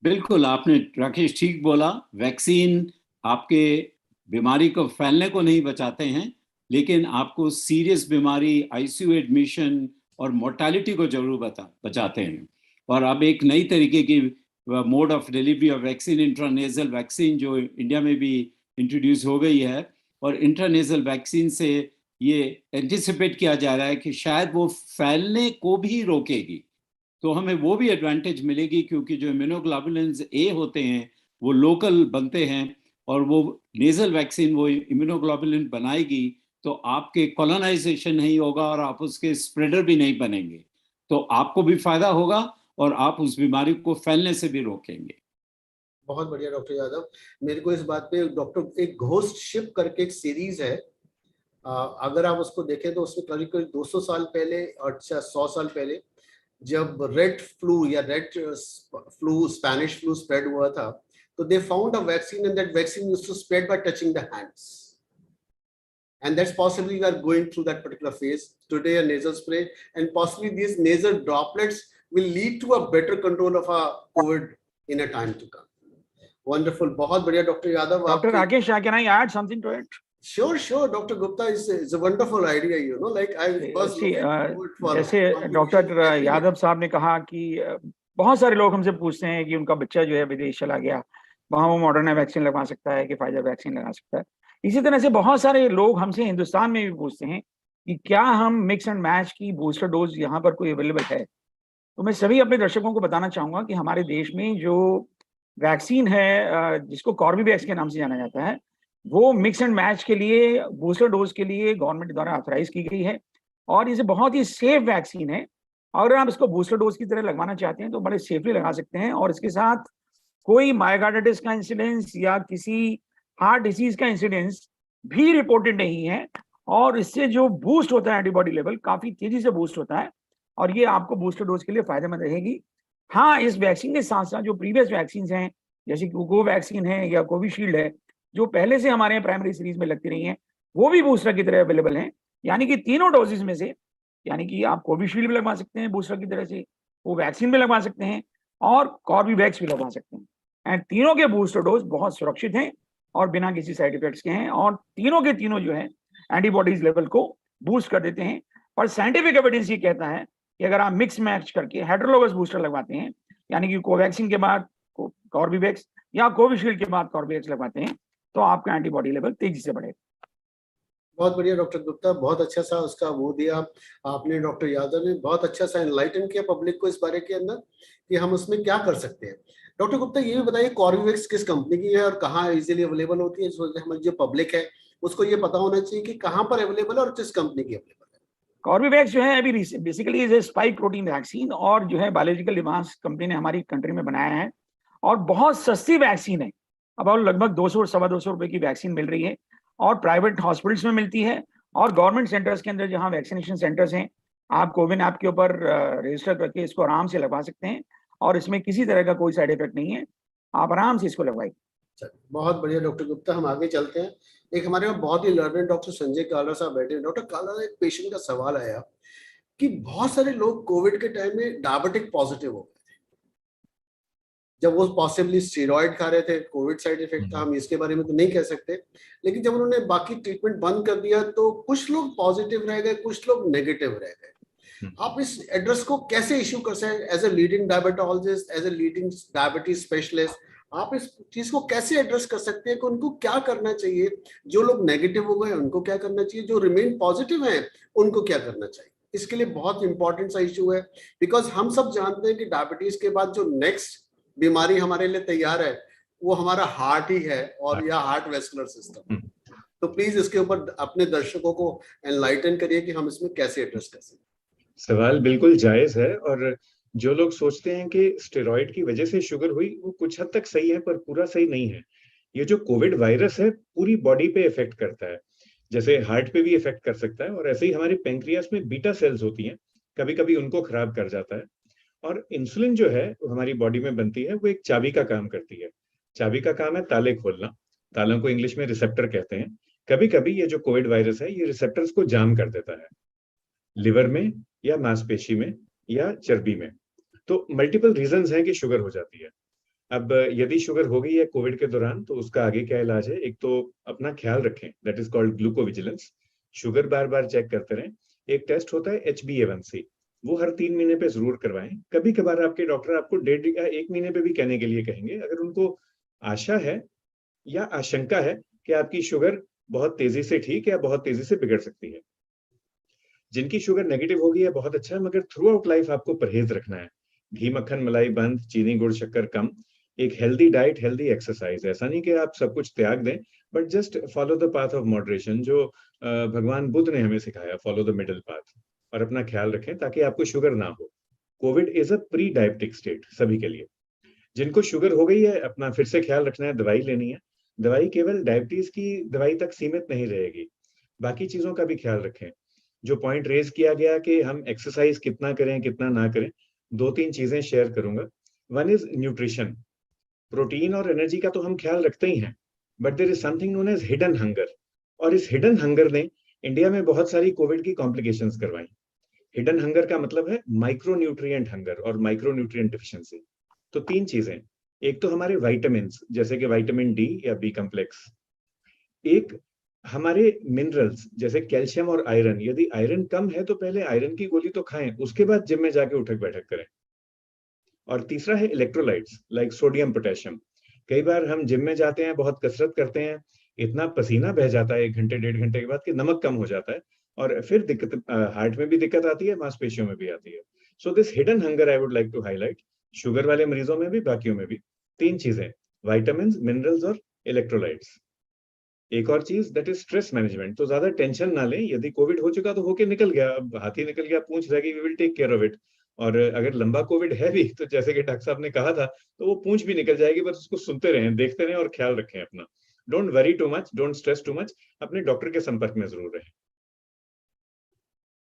बिल्कुल, आपने राकेश ठीक बोला। वैक्सीन आपके बीमारी को फैलने को नहीं बचाते हैं, लेकिन आपको सीरियस बीमारी, आईसीयू एडमिशन और मोर्टालिटी को जरूर बचाते हैं। और अब एक नई तरीके की mode of delivery of vaccine, intranasal vaccine, जो इंडिया में भी इंट्रोड्यूस हो गई है। और इंट्रानेजल वैक्सीन से ये एंटिसिपेट किया जा रहा है कि शायद वो फैलने को भी रोकेगी, तो हमें वो भी एडवांटेज मिलेगी, क्योंकि जो इम्यूनोग्लोबुलिन्स ए होते हैं वो लोकल बनते हैं, और वो नेजल वैक्सीन वो इम्यूनोग्लोबुलिन बनाएगी, तो आपके कॉलोनाइजेशन नहीं होगा और आप उसके स्प्रेडर भी नहीं बनेंगे, तो आपको भी फायदा होगा और आप उस बीमारी को फैलने से भी रोकेंगे। बहुत बढ़िया डॉक्टर यादव। मेरे को इस बात पे डॉक्टर एक घोस्ट शिप करके एक सीरीज है, अगर आप उसको देखें तो उसमें करीब करीब 200 साल पहले और 100 साल पहले जब रेड फ्लू या red flu, Spanish flu spread हुआ था, तो they found a vaccine and that vaccine used to spread by touching the hands, and that's possibly we are going through that particular phase today, a nasal spray, and possibly these nasal droplets will lead to a better control of a COVID in a time to come. Wonderful, बहुत बढ़िया doctor Yadav. Dr. Rakesh, can I add something to it? Sure, Dr. Gupta is a wonderful idea, you know, like I was See, looking forward for जैसे doctor Yadav साहब ने कहा कि बहुत सारे लोग हमसे पूछते हैं कि उनका बच्चा जो है विदेश चला गया, वहाँ वो मॉडर्ना वैक्सीन लगवा सकता है कि फाइजर वैक्सीन लगा सकता है। इसी तरह से बहुत सारे लोग हमसे हिंदुस्तान में भी पूछते हैं कि क्या हम मिक्स एंड मैच की बूस्टर डोज यहाँ पर कोई अवेलेबल है। तो मैं सभी अपने दर्शकों को बताना चाहूंगा कि हमारे देश में जो वैक्सीन है जिसको कॉर्बेवैक्स के नाम से जाना जाता है, वो मिक्स एंड मैच के लिए बूस्टर डोज के लिए गवर्नमेंट द्वारा ऑथराइज की गई है और इसे बहुत ही सेफ वैक्सीन है। अगर आप इसको बूस्टर डोज की तरह लगवाना चाहते हैं तो बड़े सेफली लगा सकते हैं और इसके साथ कोई मायोकार्डाइटिस का इंसिडेंस या किसी हार्ट डिसीज का इंसिडेंस भी रिपोर्टेड नहीं है। और इससे जो बूस्ट होता है एंटीबॉडी लेवल काफी तेजी से बूस्ट होता है और ये आपको बूस्टर डोज के लिए फायदेमंद रहेगी। हाँ, इस वैक्सीन के साथ साथ जो प्रीवियस वैक्सीन हैं जैसे कोवैक्सीन है या कोविशील्ड है, जो पहले से हमारे प्राइमरी सीरीज में लगती रही हैं, वो भी बूस्टर की तरह अवेलेबल हैं। यानी कि तीनों डोजेज में से, यानी कि आप कोविशील्ड भी लगवा सकते हैं बूस्टर की तरह से, वो वैक्सीन भी लगवा सकते हैं और कॉर्बेवैक्स भी लगवा सकते हैं। एंड तीनों के बूस्टर डोज बहुत सुरक्षित हैं और बिना किसी साइड इफेक्ट्स के हैं और तीनों के तीनों जो है एंटीबॉडीज लेवल को बूस्ट कर देते हैं। और साइंटिफिक एविडेंस ये कहता है कि अगर आप मिक्स मैच करके हेटेरोलोगस बूस्टर लगवाते हैं, यानी कि कोवैक्सीन के बाद कॉर्बेवैक्स या कोविशील्ड के बाद कॉर्बेवैक्स लगवाते हैं, तो आपका एंटीबॉडी लेवल तेजी से बढ़ेगा। बहुत बढ़िया डॉक्टर गुप्ता, बहुत अच्छा सा उसका वो दिया आपने। डॉक्टर यादव ने बहुत अच्छा सा एनलाइटन किया पब्लिक को इस बारे के अंदर कि हम उसमें क्या कर सकते हैं। डॉक्टर गुप्ता ये भी बताइए कॉर्बेवैक्स किस कंपनी की है और कहाँ इजीली अवेलेबल होती है, हमारी जो पब्लिक है उसको ये पता होना चाहिए कि कहाँ पर अवेलेबल है और किस कंपनी की अवेलेबल है। कॉर्बेवैक्स जो है अभी basically is A spike protein vaccine और जो है बायोलॉजिकल एडवांस कंपनी ने हमारी कंट्री में बनाया है और बहुत सस्ती वैक्सीन है। अब और लगभग 200 और 250 रुपए की वैक्सीन मिल रही है और प्राइवेट हॉस्पिटल्स में मिलती है और गवर्नमेंट सेंटर्स के अंदर जहां वैक्सीनेशन सेंटर्स हैं, आप कोविन ऐप के ऊपर रजिस्टर करके इसको आराम से लगवा सकते हैं और इसमें किसी तरह का कोई साइड इफेक्ट नहीं है, आप आराम से इसको लगवाइए। चलिए, बहुत बढ़िया डॉक्टर गुप्ता, हम आगे चलते हैं। एक हमारे यहाँ बहुत ही लर्नेड डॉक्टर संजय कालरा साहब बैठे हैं। डॉक्टर कालरा, एक पेशेंट का सवाल आया कि बहुत सारे लोग कोविड के टाइम में डायबिटिक पॉजिटिव हो गए थे, जब वो पॉसिबली स्टेरॉइड खा रहे थे, कोविड साइड इफेक्ट था, हम इसके बारे में तो नहीं कह सकते, लेकिन जब उन्होंने बाकी ट्रीटमेंट बंद कर दिया तो कुछ लोग पॉजिटिव रह गए, कुछ लोग नेगेटिव रह गए। आप इस एड्रेस को कैसे इश्यू कर सकते हैं as a leading diabetologist, as a leading diabetes specialist? आप इस चीज को कैसे एड्रेस कर सकते हैं कि उनको क्या करना चाहिए? जो लोग नेगेटिव हो गए उनको क्या करना चाहिए, जो रिमेन पॉजिटिव हैं उनको क्या करना चाहिए? इसके लिए बहुत इंपॉर्टेंट सा इशू है, बिकॉज हम सब जानते हैं कि डायबिटीज के बाद जो नेक्स्ट बीमारी हमारे लिए तैयार है वो हमारा हार्ट ही है, और या हार्ट वेस्कुलर सिस्टम। तो प्लीज इसके ऊपर अपने दर्शकों को एनलाइटन करिए कि हम इसमें कैसे एड्रेस कर सकते हैं। सवाल बिल्कुल जायज है, और जो लोग सोचते हैं कि स्टेरॉइड की वजह से शुगर हुई, वो कुछ हद तक सही है पर पूरा सही नहीं है। ये जो कोविड वायरस है पूरी बॉडी पे इफेक्ट करता है, जैसे हार्ट पे भी इफेक्ट कर सकता है, और ऐसे ही हमारे पेंक्रियास में बीटा सेल्स होती हैं, कभी कभी उनको खराब कर जाता है। और इंसुलिन जो है वो हमारी बॉडी में बनती है, वो एक चाबी का काम करती है। चाबी का काम है ताले खोलना, तालों को इंग्लिश में रिसेप्टर कहते हैं। कभी कभी ये जो कोविड वायरस है ये रिसेप्टर्स को जाम कर देता है, लिवर में या मांसपेशी में या चर्बी में। तो मल्टीपल रीजंस हैं कि शुगर हो जाती है। अब यदि शुगर हो गई है कोविड के दौरान तो उसका आगे क्या इलाज है? एक तो अपना ख्याल रखें, that is called glucovigilance. Sugar बार बार चेक करते रहें। एक टेस्ट होता है HbA1c, वो हर 3 महीने पे जरूर करवाएं। कभी कभार आपके डॉक्टर आपको 1.5 या 1 महीने पे भी कहने के लिए कहेंगे, अगर उनको आशा है या आशंका है कि आपकी शुगर बहुत तेजी से ठीक या बहुत तेजी से बिगड़ सकती है। जिनकी शुगर नेगेटिव हो गई है बहुत अच्छा है, मगर थ्रू आउट लाइफ आपको परहेज रखना है। घी मक्खन मलाई बंद, चीनी गुड़ शक्कर कम, एक हेल्दी डाइट, हेल्दी एक्सरसाइज। ऐसा नहीं कि आप सब कुछ त्याग दें, but just follow the path of moderation, जो भगवान बुद्ध ने हमें सिखाया, फॉलो द मिडिल पाथ। और अपना ख्याल रखें ताकि आपको शुगर ना हो। Covid is a pre diabetic state सभी के लिए। जिनको शुगर हो गई है अपना फिर से ख्याल रखना है, दवाई लेनी है। दवाई केवल डायबिटीज की दवाई तक सीमित नहीं रहेगी, बाकी चीजों का भी ख्याल रखें। जो पॉइंट रेज किया गया कि हम एक्सरसाइज कितना करें कितना ना करें, 2-3 चीजें शेयर करूंगा। One is nutrition. प्रोटीन और एनर्जी का तो हम ख्याल रखते ही हैं, but there is something known as hidden hunger, और इस हिडन हंगर ने इंडिया में बहुत सारी कोविड की कॉम्प्लिकेशंस करवाई। हिडन हंगर का मतलब है माइक्रो न्यूट्रिएंट हंगर और माइक्रो न्यूट्रिएंट डिफिशिएंसी। तो 3 चीजें, एक तो हमारे विटामिन्स जैसे कि विटामिन डी या बी कॉम्प्लेक्स, एक हमारे मिनरल्स जैसे कैल्शियम और आयरन। यदि आयरन कम है तो पहले आयरन की गोली तो खाएं, उसके बाद जिम में जाके उठक बैठक करें। और तीसरा है इलेक्ट्रोलाइट्स लाइक सोडियम पोटेशियम। कई बार हम जिम में जाते हैं, बहुत कसरत करते हैं, इतना पसीना बह जाता है 1 घंटे 1.5 घंटे के बाद कि नमक कम हो जाता है, और फिर दिक्कत हार्ट में भी दिक्कत आती है, मांसपेशियों में भी आती है। So this hidden hunger I would like to highlight, sugar वाले मरीजों में भी बाकियों में भी। 3 चीजें, विटामिन, मिनरल्स और इलेक्ट्रोलाइट्स। एक और चीज दैट इज स्ट्रेस मैनेजमेंट। तो ज्यादा टेंशन ना लें, यदि कोविड हो चुका तो होके निकल गया, अब हाथी निकल गया पूंछ रह गई, we will take care of it. और अगर लंबा कोविड है भी तो जैसे कि डॉक्टर साहब ने कहा था, तो वो पूंछ भी निकल जाएगी, बस उसको सुनते रहें, देखते रहें और ख्याल रखें अपना। Don't worry too much, don't stress too much, अपने डॉक्टर के संपर्क में जरूर रहें।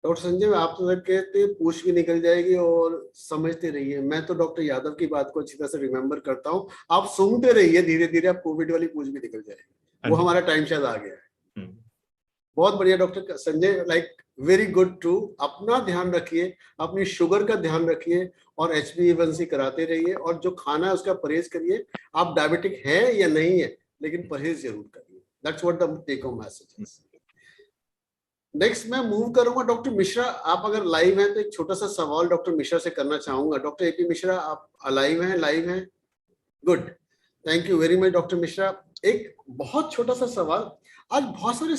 डॉक्टर संजय, आप तो कहते हैं पूछ भी निकल जाएगी, और समझते रहिए। मैं तो डॉक्टर यादव की बात को अच्छी तरह से रिमेम्बर करता हूँ। आप सुनते रहिए, धीरे धीरे आप कोविड वाली पूछ भी निकल जाएगी। वो हमारा टाइम शायद आ गया है। बहुत बढ़िया doctor Sanjay, like very good too. अपना ध्यान रखिए, अपनी शुगर का ध्यान रखिए, और HbA1c कराते रहिए, और जो खाना है उसका परहेज करिए। आप डायबिटिक है या नहीं है, लेकिन परहेज जरूर करिए। That's what the take home message is. Next मैं मूव करूंगा डॉक्टर मिश्रा। आप अगर लाइव हैं तो एक छोटा सा सवाल डॉक्टर मिश्रा से करना चाहूंगा। डॉक्टर AP मिश्रा, आप लाइव हैं? लाइव हैं, good, thank you very much doctor Mishra. एक बहुत छोटा सा सवाल, आज बहुत सारे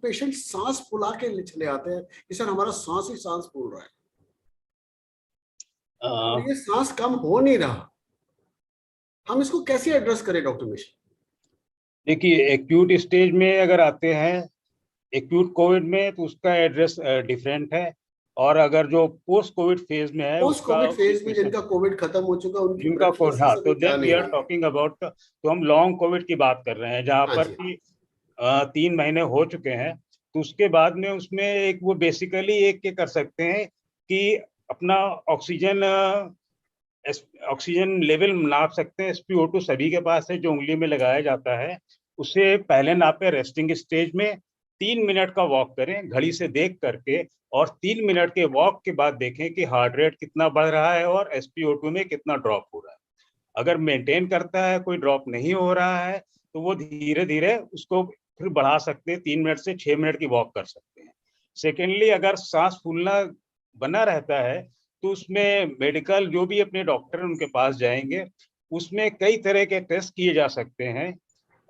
पेशेंट सांस फुला के चले आते हैं कि सर हमारा सांस ही सांस फूल रहा है, और ये सांस कम हो नहीं रहा, हम इसको कैसे एड्रेस करें डॉक्टर मिश्रा? देखिए, एक्यूट स्टेज में अगर आते हैं एक्यूट कोविड में तो उसका एड्रेस डिफरेंट है, और अगर जो पोस्ट कोविड फेज में है पोस्ट उसका कोविड फेज में जिनका कोविड खत्म हो चुका उनकी जिनका कोविड, हाँ, तो देन वी आर है। टॉकिंग अबाउट, तो हम लॉन्ग कोविड की बात कर रहे हैं जहाँ हाँ पर जी। कि 3 महीने हो चुके हैं। तो उसके बाद में उसमें एक वो बेसिकली एक क्या कर सकते हैं कि अपना ऑक्सीजन ऑक्सीजन लेवल नाप सकते हैं। SpO2 सभी के पास है, जो उंगली में लगाया जाता है। उसे पहले नापे रेस्टिंग स्टेज में, 3 मिनट का वॉक करें घड़ी से देख करके, और 3 मिनट के वॉक के बाद देखें कि हार्ट रेट कितना बढ़ रहा है और SpO2 में कितना ड्रॉप हो रहा है। अगर मेंटेन करता है, कोई ड्रॉप नहीं हो रहा है, तो वो धीरे धीरे उसको फिर बढ़ा सकते हैं, 3 मिनट से 6 मिनट की वॉक कर सकते हैं। सेकेंडली, अगर सांस फूलना बना रहता है तो उसमें मेडिकल जो भी अपने डॉक्टर उनके पास जाएंगे, उसमें कई तरह के टेस्ट किए जा सकते हैं।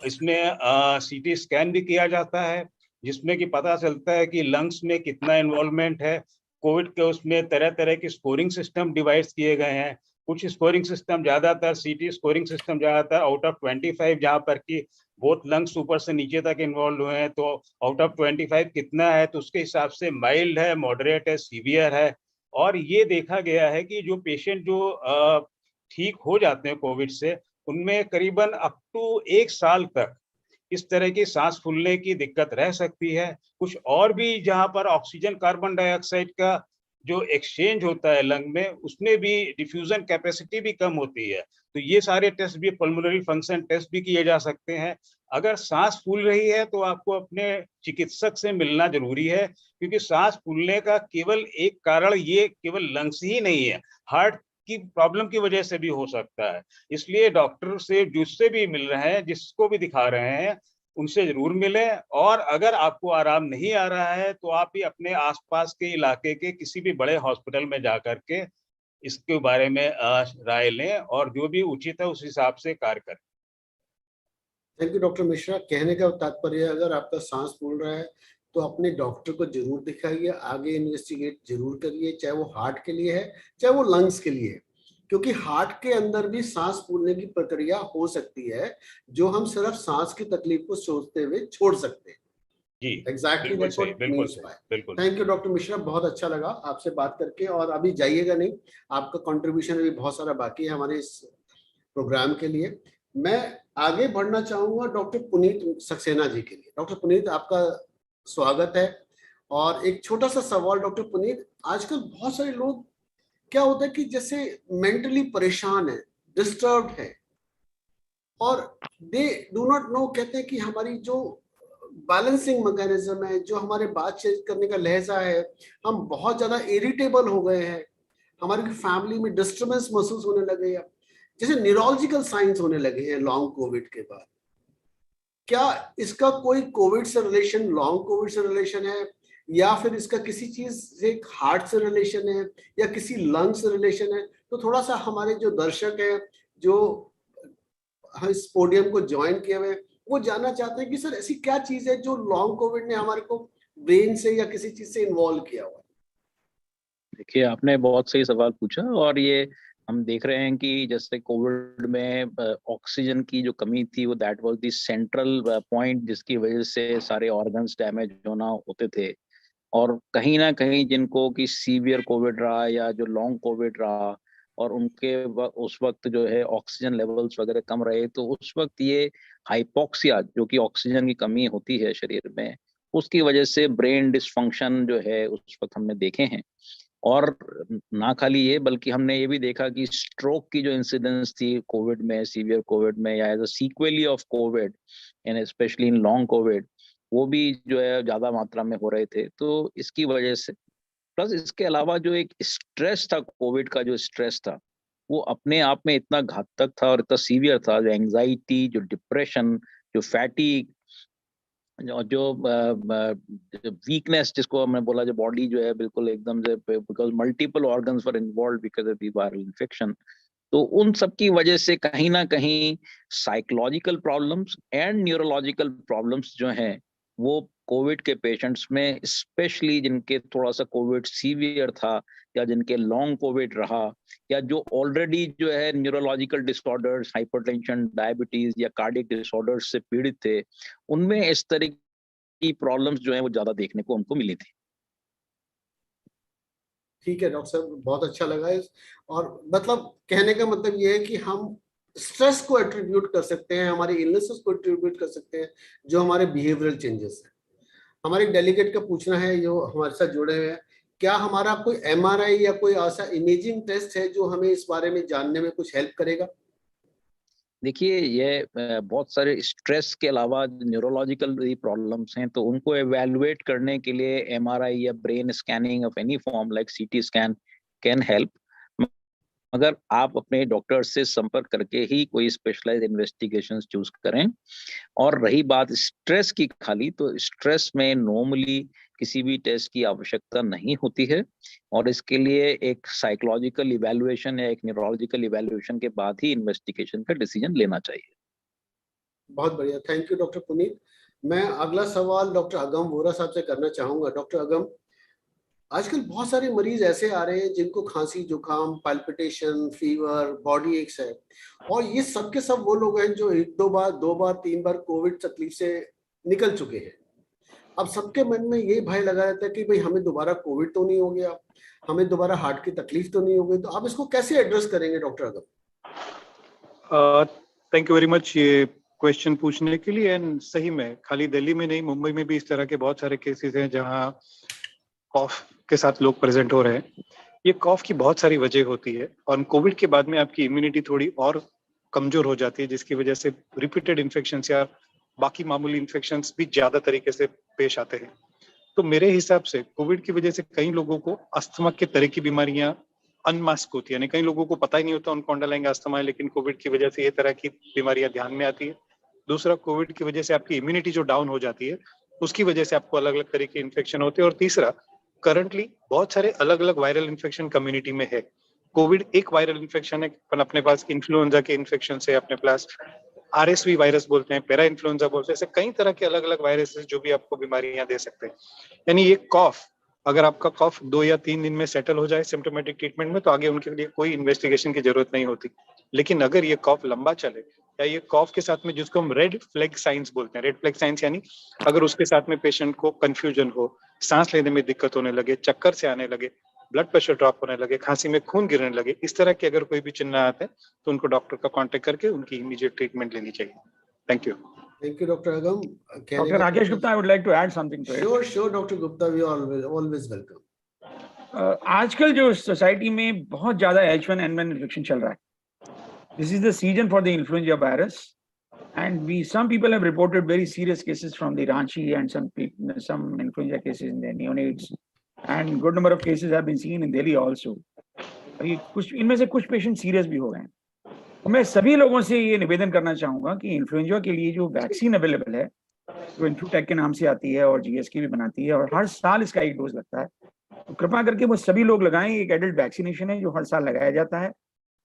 इसमें CT स्कैन भी किया जाता है, जिसमें कि पता चलता है कि लंग्स में कितना इन्वॉल्वमेंट है। कोविड के उसमें तरह तरह के स्कोरिंग सिस्टम डिवाइस किए गए हैं। कुछ स्कोरिंग सिस्टम, ज्यादातर CT स्कोरिंग सिस्टम ज्यादातर आउट ऑफ 25, जहाँ पर कि बहुत लंग्स ऊपर से नीचे तक इन्वॉल्व हुए हैं, तो आउट ऑफ 25 कितना है, तो उसके हिसाब से माइल्ड है, मॉडरेट है, सीवियर है। और ये देखा गया है कि जो पेशेंट जो ठीक हो जाते हैं कोविड से, उनमें करीबन अप टू 1 साल तक इस तरह की सांस फूलने की दिक्कत रह सकती है। कुछ और भी जहां पर ऑक्सीजन कार्बन डाइऑक्साइड का जो एक्सचेंज होता है लंग में, उसमें भी डिफ्यूजन कैपेसिटी भी कम होती है। तो ये सारे टेस्ट भी, पल्मोनरी फंक्शन टेस्ट भी किए जा सकते हैं। अगर सांस फूल रही है तो आपको अपने चिकित्सक से मिलना जरूरी है, क्योंकि सांस फूलने का केवल एक कारण ये केवल लंग्स ही नहीं है, हार्ट की प्रॉब्लम की वजह से भी हो सकता है। इसलिए डॉक्टर से जिससे भी मिल रहे हैं, जिसको भी दिखा रहे हैं, उनसे जरूर मिलें। और अगर आपको आराम नहीं आ रहा है तो आप भी अपने आसपास के इलाके के किसी भी बड़े हॉस्पिटल में जाकर के इसके बारे में राय लें और जो भी उचित है उस हिसाब से कार्य करें। Thank you doctor Mishra. कहने का तात्पर्य, अगर आपका सांस फूल रहा है तो अपने डॉक्टर को जरूर दिखाइए, आगे इन्वेस्टिगेट जरूर करिए, चाहे वो हार्ट के लिए है चाहे वो लंग्स के लिए है, क्योंकि हार्ट के अंदर भी सांस फूलने की प्रक्रिया हो सकती है, जो हम सिर्फ सांस की तकलीफ को सोचते हुए छोड़ सकते हैं। जी, एग्जैक्टली बिल्कुल सही, बिल्कुल सही, बिल्कुल। थैंक यू डॉक्टर मिश्रा, बहुत अच्छा लगा आपसे बात करके। और अभी जाइएगा नहीं, आपका कंट्रीब्यूशन अभी बहुत सारा बाकी है हमारे इस प्रोग्राम के लिए। मैं आगे बढ़ना चाहूंगा डॉक्टर पुनीत सक्सेना जी के लिए। डॉक्टर पुनीत, आपका स्वागत है। और एक छोटा सा सवाल डॉक्टर पुनीत, आजकल बहुत सारे लोग, क्या होता है कि जैसे मेंटली परेशान है, डिस्टर्ब है, और दे डू नॉट नो, कहते हैं कि हमारी जो बैलेंसिंग मैकेनिज्म है, जो हमारे बातचीत करने का लहजा है, हम बहुत ज्यादा इरिटेबल हो गए हैं, हमारी फैमिली में डिस्टर्बेंस महसूस होने लगे हैं, जैसे न्यूरोलॉजिकल साइंस होने लगे हैं लॉन्ग कोविड के बाद। क्या इसका कोई कोविड से रिलेशन, लॉन्ग कोविड से रिलेशन है, या फिर इसका किसी चीज से, हार्ट से रिलेशन है, या किसी लंग से रिलेशन है? तो थोड़ा सा हमारे जो दर्शक हैं, जो इस पोडियम को ज्वाइन किए हुए, वो जानना चाहते हैं कि सर ऐसी क्या चीज है जो लॉन्ग कोविड ने हमारे को ब्रेन से या किसी चीज से इन्वॉल्व किया हुआ है। देखिए, आपने बहुत सही सवाल पूछा। और ये हम देख रहे हैं कि जैसे कोविड में ऑक्सीजन की जो कमी थी, वो that was the central point, जिसकी वजह से सारे ऑर्गन्स डैमेज होना होते थे। और कहीं ना कहीं जिनको कि सीवियर कोविड रहा या जो लॉन्ग कोविड रहा, और उनके उस वक्त जो है ऑक्सीजन लेवल्स वगैरह कम रहे, तो उस वक्त ये हाइपोक्सिया, जो कि ऑक्सीजन की कमी होती है शरीर में, उसकी वजह से ब्रेन डिसफंक्शन जो है उस वक्त हमने देखे हैं। और ना खाली ये, बल्कि हमने ये भी देखा कि स्ट्रोक की जो इंसिडेंस थी कोविड में, सीवियर कोविड में, या as a sequelae of COVID and specially in long COVID, वो भी जो है ज्यादा मात्रा में हो रहे थे। तो इसकी वजह से, प्लस इसके अलावा जो एक स्ट्रेस था, कोविड का जो स्ट्रेस था, वो अपने आप में इतना घातक था और इतना सीवियर था। जो एंजाइटी, जो डिप्रेशन, जो फैटिग, जो वीकनेस, जिसको हमने बोला, जो बॉडी जो है बिल्कुल एकदम से, because multiple organs were involve because of the viral infection, तो उन सब की वजह से कहीं ना कहीं psychological problems and neurological problems जो हैं, वो कोविड के पेशेंट्स में, स्पेशली जिनके थोड़ा सा कोविड सीवियर था, या जिनके लॉन्ग कोविड रहा, या जो ऑलरेडी जो है न्यूरोलॉजिकल डिसऑर्डर्स, हाइपरटेंशन, डायबिटीज या कार्डियक डिसऑर्डर्स से पीड़ित थे, उनमें इस तरह की प्रॉब्लम्स जो है वो ज्यादा देखने को हमको मिली थी। ठीक है डॉक्टर साहब, बहुत अच्छा लगा। और मतलब कहने का मतलब ये है कि हम स्ट्रेस को एट्रीब्यूट कर सकते हैं, हमारी इलनेसेस को एट्रीब्यूट कर सकते हैं, जो हमारे बिहेवियरल चेंजेस हैं। हमारे डेलीगेट का पूछना है, जो हमारे साथ जुड़े हुए हैं, क्या हमारा कोई MRI या कोई ऐसा इमेजिंग टेस्ट है जो हमें इस बारे में जानने में कुछ हेल्प करेगा? देखिए, ये बहुत सारे स्ट्रेस के अलावा न्यूरोलॉजिकल प्रॉब्लम्स हैं, तो उनको एवेलुएट करने के लिए MRI या brain scanning of any form like CT scan can help, मगर आप अपने डॉक्टर से संपर्क करके ही कोई स्पेशलाइज्ड इन्वेस्टिगेशंस चूज करें। और रही बात स्ट्रेस की खाली, तो स्ट्रेस में नॉर्मली किसी भी टेस्ट की आवश्यकता नहीं होती है, और इसके लिए एक साइकोलॉजिकल इवैल्यूएशन या एक न्यूरोलॉजिकल इवैल्यूएशन के बाद ही इन्वेस्टिगेशन का डिसीजन लेना चाहिए। बहुत बढ़िया, थैंक यू डॉक्टर पुनीत। मैं अगला सवाल डॉक्टर अगम वोरा साहब से करना चाहूंगा। डॉक्टर अगम, आजकल बहुत सारे मरीज ऐसे आ रहे हैं जिनको खांसी, जुकाम, पाल्पिटेशन, फीवर, बॉडी एक्स है, और ये सब के सब वो लोग हैं जो 1-2 बार, 2 बार, 3 बार कोविड तकलीफ से निकल चुके हैं। अब सबके मन में ये भय लगा रहता है कि भाई हमें दोबारा कोविड तो नहीं हो गया, हमें दोबारा हार्ट की तकलीफ तो नहीं हो गई, तो आप इसको कैसे एड्रेस करेंगे doctor Agam? Thank you very much ये क्वेश्चन पूछने के लिए। एंड सही में खाली दिल्ली में नहीं, मुंबई में भी इस तरह के बहुत सारे केसेस हैं जहां कॉफ के साथ लोग प्रेजेंट हो रहे हैं। ये कॉफ की बहुत सारी वजह होती है, और कोविड के बाद में आपकी इम्यूनिटी थोड़ी और कमजोर हो जाती है, जिसकी वजह से रिपीटेड इन्फेक्शन या बाकी मामूली इन्फेक्शंस भी ज्यादा तरीके से पेश आते हैं। तो मेरे हिसाब से कोविड की वजह से कई लोगों को अस्थमा के तरह की बीमारियां अनमास्क होती है, यानी कई लोगों को पता ही नहीं होता उनको अंडरलाइंग अस्थमा है, लेकिन कोविड की वजह से ये तरह की बीमारियां ध्यान में आती है। दूसरा, कोविड की वजह से आपकी इम्यूनिटी जो डाउन हो जाती है, उसकी वजह से आपको अलग अलग तरह के इन्फेक्शन होते हैं। और तीसरा, करंटली बहुत सारे अलग अलग वायरल इन्फेक्शन कम्युनिटी में है। कोविड एक वायरल इन्फेक्शन है, अपने पास इन्फ्लुएंजा के इन्फेक्शन से अपने पास RSV वायरस बोलते हैं, पैरा इन्फ्लुएंजा बोलते हैं, ऐसे कई तरह के अलग अलग वायरसेस जो भी आपको बीमारियां दे सकते हैं। यानी ये कॉफ, अगर आपका कॉफ 2 या 3 दिन में सेटल हो जाए सिम्टोमेटिक ट्रीटमेंट में, तो आगे उनके लिए कोई इन्वेस्टिगेशन की जरूरत नहीं होती। लेकिन अगर ये कॉफ लंबा चले, या ये कॉफ के साथ में जिसको हम रेड फ्लैग साइंस बोलते हैं, रेड फ्लैग साइंस यानी अगर उसके साथ में पेशेंट को कंफ्यूजन हो, सांस लेने में दिक्कत होने लगे, चक्कर से आने लगे, ब्लड प्रेशर ड्रॉप होने लगे, खांसी में खून गिरने लगे, इस तरह के अगर कोई भी चिन्ह आते हैं, तो उनको डॉक्टर का कांटेक्ट करके उनकी इमीडिएट ट्रीटमेंट लेनी चाहिए। Thank you. Thank you, Dr. Agam. Dr. Rakesh Gupta, I would like to add something to it. Sure, Dr. Gupta, we are always welcome. आजकल जो सोसाइटी में बहुत ज्यादा H1N1 इन्फेक्शन चल रहा है, this is the season for the influenza virus, and some people have reported very serious cases from the Ranchi, and some influenza cases in the neonates, and good number of cases have been seen in Delhi also. कुछ इनमें से कुछ patient serious भी हो गए हैं। तो मैं सभी लोगों से ये निवेदन करना चाहूंगा कि इन्फ्लुएंजा के लिए जो वैक्सीन अवेलेबल है, जो इन्फ्लूटेक के नाम से आती है और GSK भी बनाती है, और हर साल इसका 1 डोज लगता है, तो कृपा करके वो सभी लोग लगाएं। एक एडल्ट वैक्सीनेशन है जो हर साल लगाया जाता है,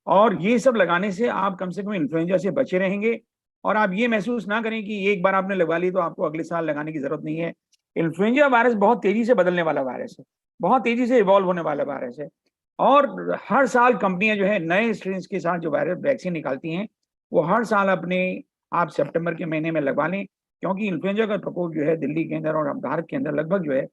और ये सब लगाने से आप कम से कम इन्फ्लुएंजा से बचे रहेंगे, और आप ये महसूस ना करें कि एक बार आपने लगवा ली तो आपको अगले साल लगाने की जरूरत नहीं है। इन्फ्लुएंजा वायरस बहुत तेजी से बदलने वाला वायरस है, बहुत तेजी से इवॉल्व होने वाला वायरस है, और हर साल कंपनियां जो है नए स्ट्रेन्स के साथ जो वायरस वैक्सीन निकालती हैं, वो हर साल अपने आप सितंबर के महीने में लगवा लें, क्योंकि इन्फ्लुएंजा का प्रकोप जो है दिल्ली के अंदर और भारत के अंदर लगभग जो है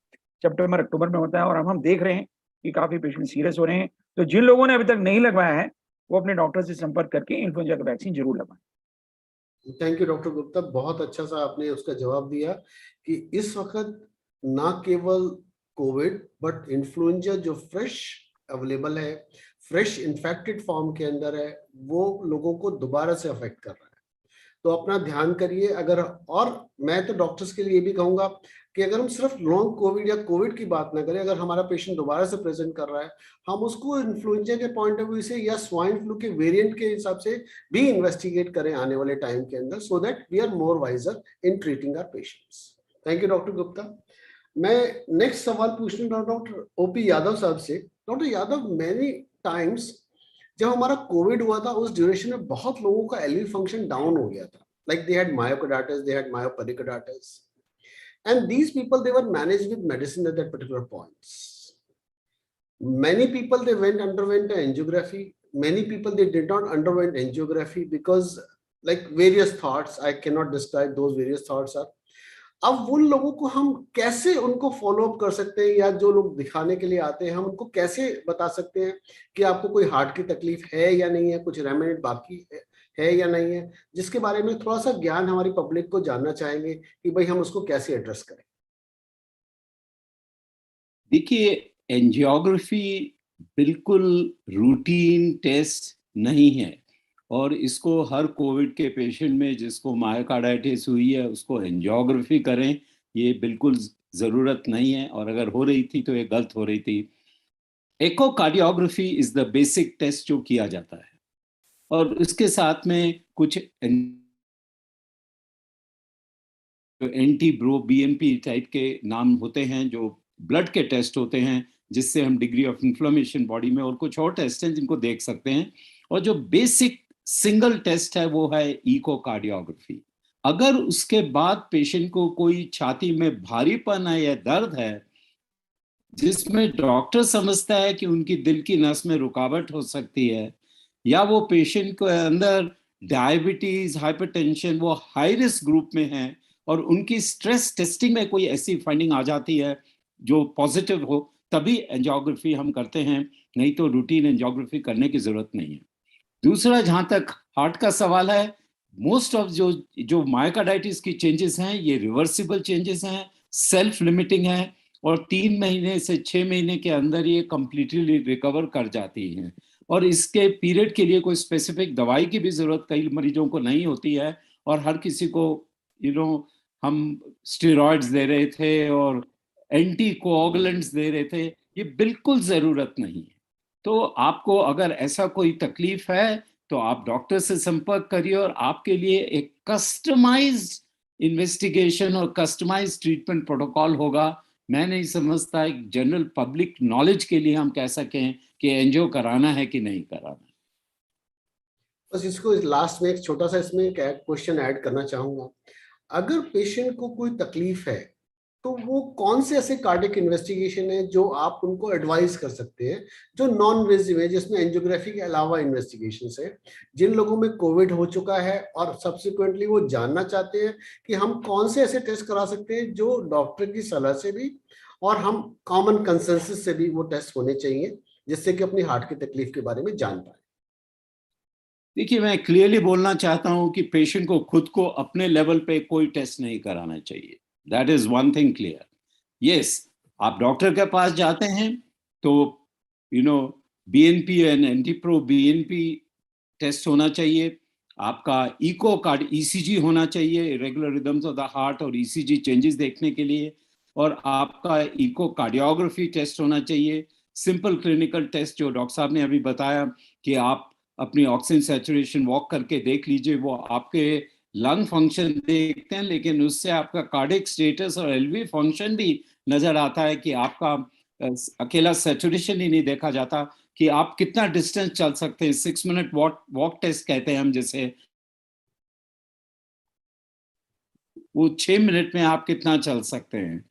सितंबर अक्टूबर में होता है, और अब हम देख रहे हैं कि काफी पेशेंट सीरियस हो रहे हैं। तो जिन लोगों ने अभी तक नहीं लगवाया है, वो अपने डॉक्टर से संपर्क करके इन्फ्लुएंजा का वैक्सीन जरूर लगवाएं। थैंक यू डॉक्टर गुप्ता, बहुत अच्छा सा आपने उसका जवाब दिया कि इस वक्त ना केवल कोविड बट इन्फ्लुएंजा जो फ्रेश अवेलेबल है, फ्रेश इन्फेक्टेड फॉर्म के अंदर है, वो लोगों को दोबारा से अफेक्ट कर रहा है। तो अपना ध्यान करिए। अगर, और मैं तो डॉक्टर्स के लिए भी कहूंगा कि अगर हम सिर्फ लॉन्ग कोविड या कोविड की बात ना करें, अगर हमारा पेशेंट दोबारा से प्रेजेंट कर रहा है, हम उसको इन्फ्लुएंजा के पॉइंट ऑफ व्यू से या स्वाइन फ्लू के वेरिएंट के हिसाब से भी इन्वेस्टिगेट करें आने वाले टाइम के अंदर, so that we are more wiser in treating our patients. Thank you doctor Gupta. मैं नेक्स्ट सवाल पूछने डॉक्टर OP यादव साहब से। डॉक्टर यादव, मेनी टाइम्स जब हमारा कोविड हुआ था, उस ड्यूरेशन में बहुत लोगों का एलवी फंक्शन डाउन हो गया था, like they had myocarditis, they had myopericarditis, and these people, they were managed with medicine at that particular points. Many people, they underwent angiography. Many people, they did not underwent angiography because like various thoughts, I cannot describe those various thoughts are. अब उन लोगों को हम कैसे उनको follow up कर सकते हैं, या जो लोग दिखाने के लिए आते हैं हम उनको कैसे बता सकते हैं कि आपको कोई हार्ट की तकलीफ है या नहीं है, कुछ रेमेडी बाकी है या नहीं है, जिसके बारे में थोड़ा सा ज्ञान हमारी पब्लिक को जानना चाहेंगे कि भाई हम उसको कैसे एड्रेस करें। देखिए, एंजियोग्राफी बिल्कुल रूटीन टेस्ट नहीं है और इसको हर कोविड के पेशेंट में जिसको मायोकार्डाइटिस हुई है उसको एंजियोग्राफी करें, ये बिल्कुल जरूरत नहीं है, और अगर हो रही थी तो ये गलत हो रही थी। Echocardiography is the basic test जो किया जाता है, और उसके साथ में कुछ एंटी ब्रो बीएमपी टाइप के नाम होते हैं जो ब्लड के टेस्ट होते हैं, जिससे हम डिग्री ऑफ इन्फ्लेमेशन बॉडी में, और कुछ और टेस्ट हैं जिनको देख सकते हैं। और जो बेसिक सिंगल टेस्ट है वो है इकोकार्डियोग्राफी। अगर उसके बाद पेशेंट को कोई छाती में भारीपन है या दर्द है जिसमें डॉक्टर समझता है कि उनकी दिल की नस में रुकावट हो सकती है, या वो पेशेंट के अंदर डायबिटीज, हाइपरटेंशन, वो हाई रिस्क ग्रुप में है और उनकी स्ट्रेस टेस्टिंग में कोई ऐसी फाइंडिंग आ जाती है जो पॉजिटिव हो, तभी एंजियोग्राफी हम करते हैं, नहीं तो रूटीन एंजियोग्राफी करने की जरूरत नहीं है। दूसरा, जहां तक हार्ट का सवाल है, मोस्ट ऑफ जो मायोकार्डाइटिस की चेंजेस हैं ये रिवर्सिबल चेंजेस हैं, सेल्फ लिमिटिंग है, और 3 महीने से 6 महीने के अंदर ये कंप्लीटली रिकवर कर जाती हैं। और इसके पीरियड के लिए कोई स्पेसिफिक दवाई की भी जरूरत कई मरीजों को नहीं होती है, और हर किसी को हम स्टेरॉइड्स दे रहे थे और एंटी कोआगुलेंट्स दे रहे थे, ये बिल्कुल जरूरत नहीं है। तो आपको अगर ऐसा कोई तकलीफ है तो आप डॉक्टर से संपर्क करिए, और आपके लिए एक कस्टमाइज्ड इन्वेस्टिगेशन और कस्टमाइज्ड ट्रीटमेंट प्रोटोकॉल होगा। मैं नहीं समझता एक जनरल पब्लिक नॉलेज के लिए हम कह सकें कि एंजियो कराना है कि नहीं कराना। बस इसको लास्ट में एक छोटा सा इसमें एक क्वेश्चन ऐड करना चाहूंगा। अगर पेशेंट को कोई तकलीफ है तो वो कौन से ऐसे कार्डियक इन्वेस्टिगेशन है जो आप उनको एडवाइस कर सकते हैं जो नॉन इन्वेसिव है, जिसमें एंजियोग्राफी के अलावा इन्वेस्टिगेशंस है, जिन लोगों में कोविड हो चुका है और सब्सिक्वेंटली वो जानना चाहते हैं कि हम कौन से ऐसे टेस्ट करा सकते हैं जो डॉक्टर की सलाह से भी और हम कॉमन कंसेंसस से भी वो टेस्ट होने चाहिए, जिससे कि अपनी हार्ट की तकलीफ के बारे में जान पाए। देखिए, मैं क्लियरली बोलना चाहता हूं कि पेशेंट को खुद को अपने लेवल पे कोई टेस्ट नहीं कराना चाहिए। That is one thing clear. Yes, आप डॉक्टर के पास जाते हैं तो BNP and anti pro BNP test होना चाहिए, आपका इको कार्ड ईसीजी होना चाहिए, irregular rhythms of the heart और ईसीजी चेंजेस देखने के लिए, और आपका इको कार्डियोग्राफी टेस्ट होना चाहिए। सिंपल क्लिनिकल टेस्ट जो डॉक्टर साहब ने अभी बताया कि आप अपनी ऑक्सीजन सैचुरेशन वॉक करके देख लीजिए, वो आपके लंग फंक्शन देखते हैं, लेकिन उससे आपका कार्डियक स्टेटस और एलवी फंक्शन भी नजर आता है कि आपका अकेला सैचुरेशन ही नहीं देखा जाता कि आप कितना डिस्टेंस चल सकते हैं। 6 मिनट वॉक टेस्ट कहते हैं हम, जैसे वो 6 मिनट में आप कितना चल सकते हैं।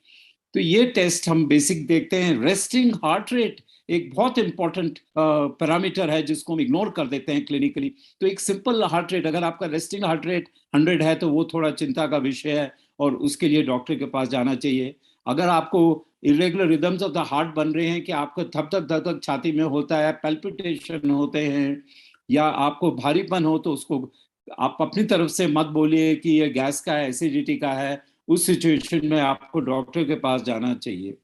तो ये टेस्ट हम बेसिक देखते हैं। रेस्टिंग हार्ट रेट एक बहुत इंपॉर्टेंट पैरामीटर है जिसको हम इग्नोर कर देते हैं क्लिनिकली। तो एक सिंपल हार्ट रेट, अगर आपका रेस्टिंग हार्ट रेट 100 है तो वो थोड़ा चिंता का विषय है और उसके लिए डॉक्टर के पास जाना चाहिए। अगर आपको irregular rhythms of the heart बन रहे हैं कि आपको थप थप धक धक छाती में होता है, पैल्पिटेशन होते हैं, या आपको भारीपन हो, तो उसको आप अपनी तरफ से मत बोलिए कि ये गैस का है, एसिडिटी का है। उस सिचुएशन में आपको डॉक्टर के पास जाना चाहिए।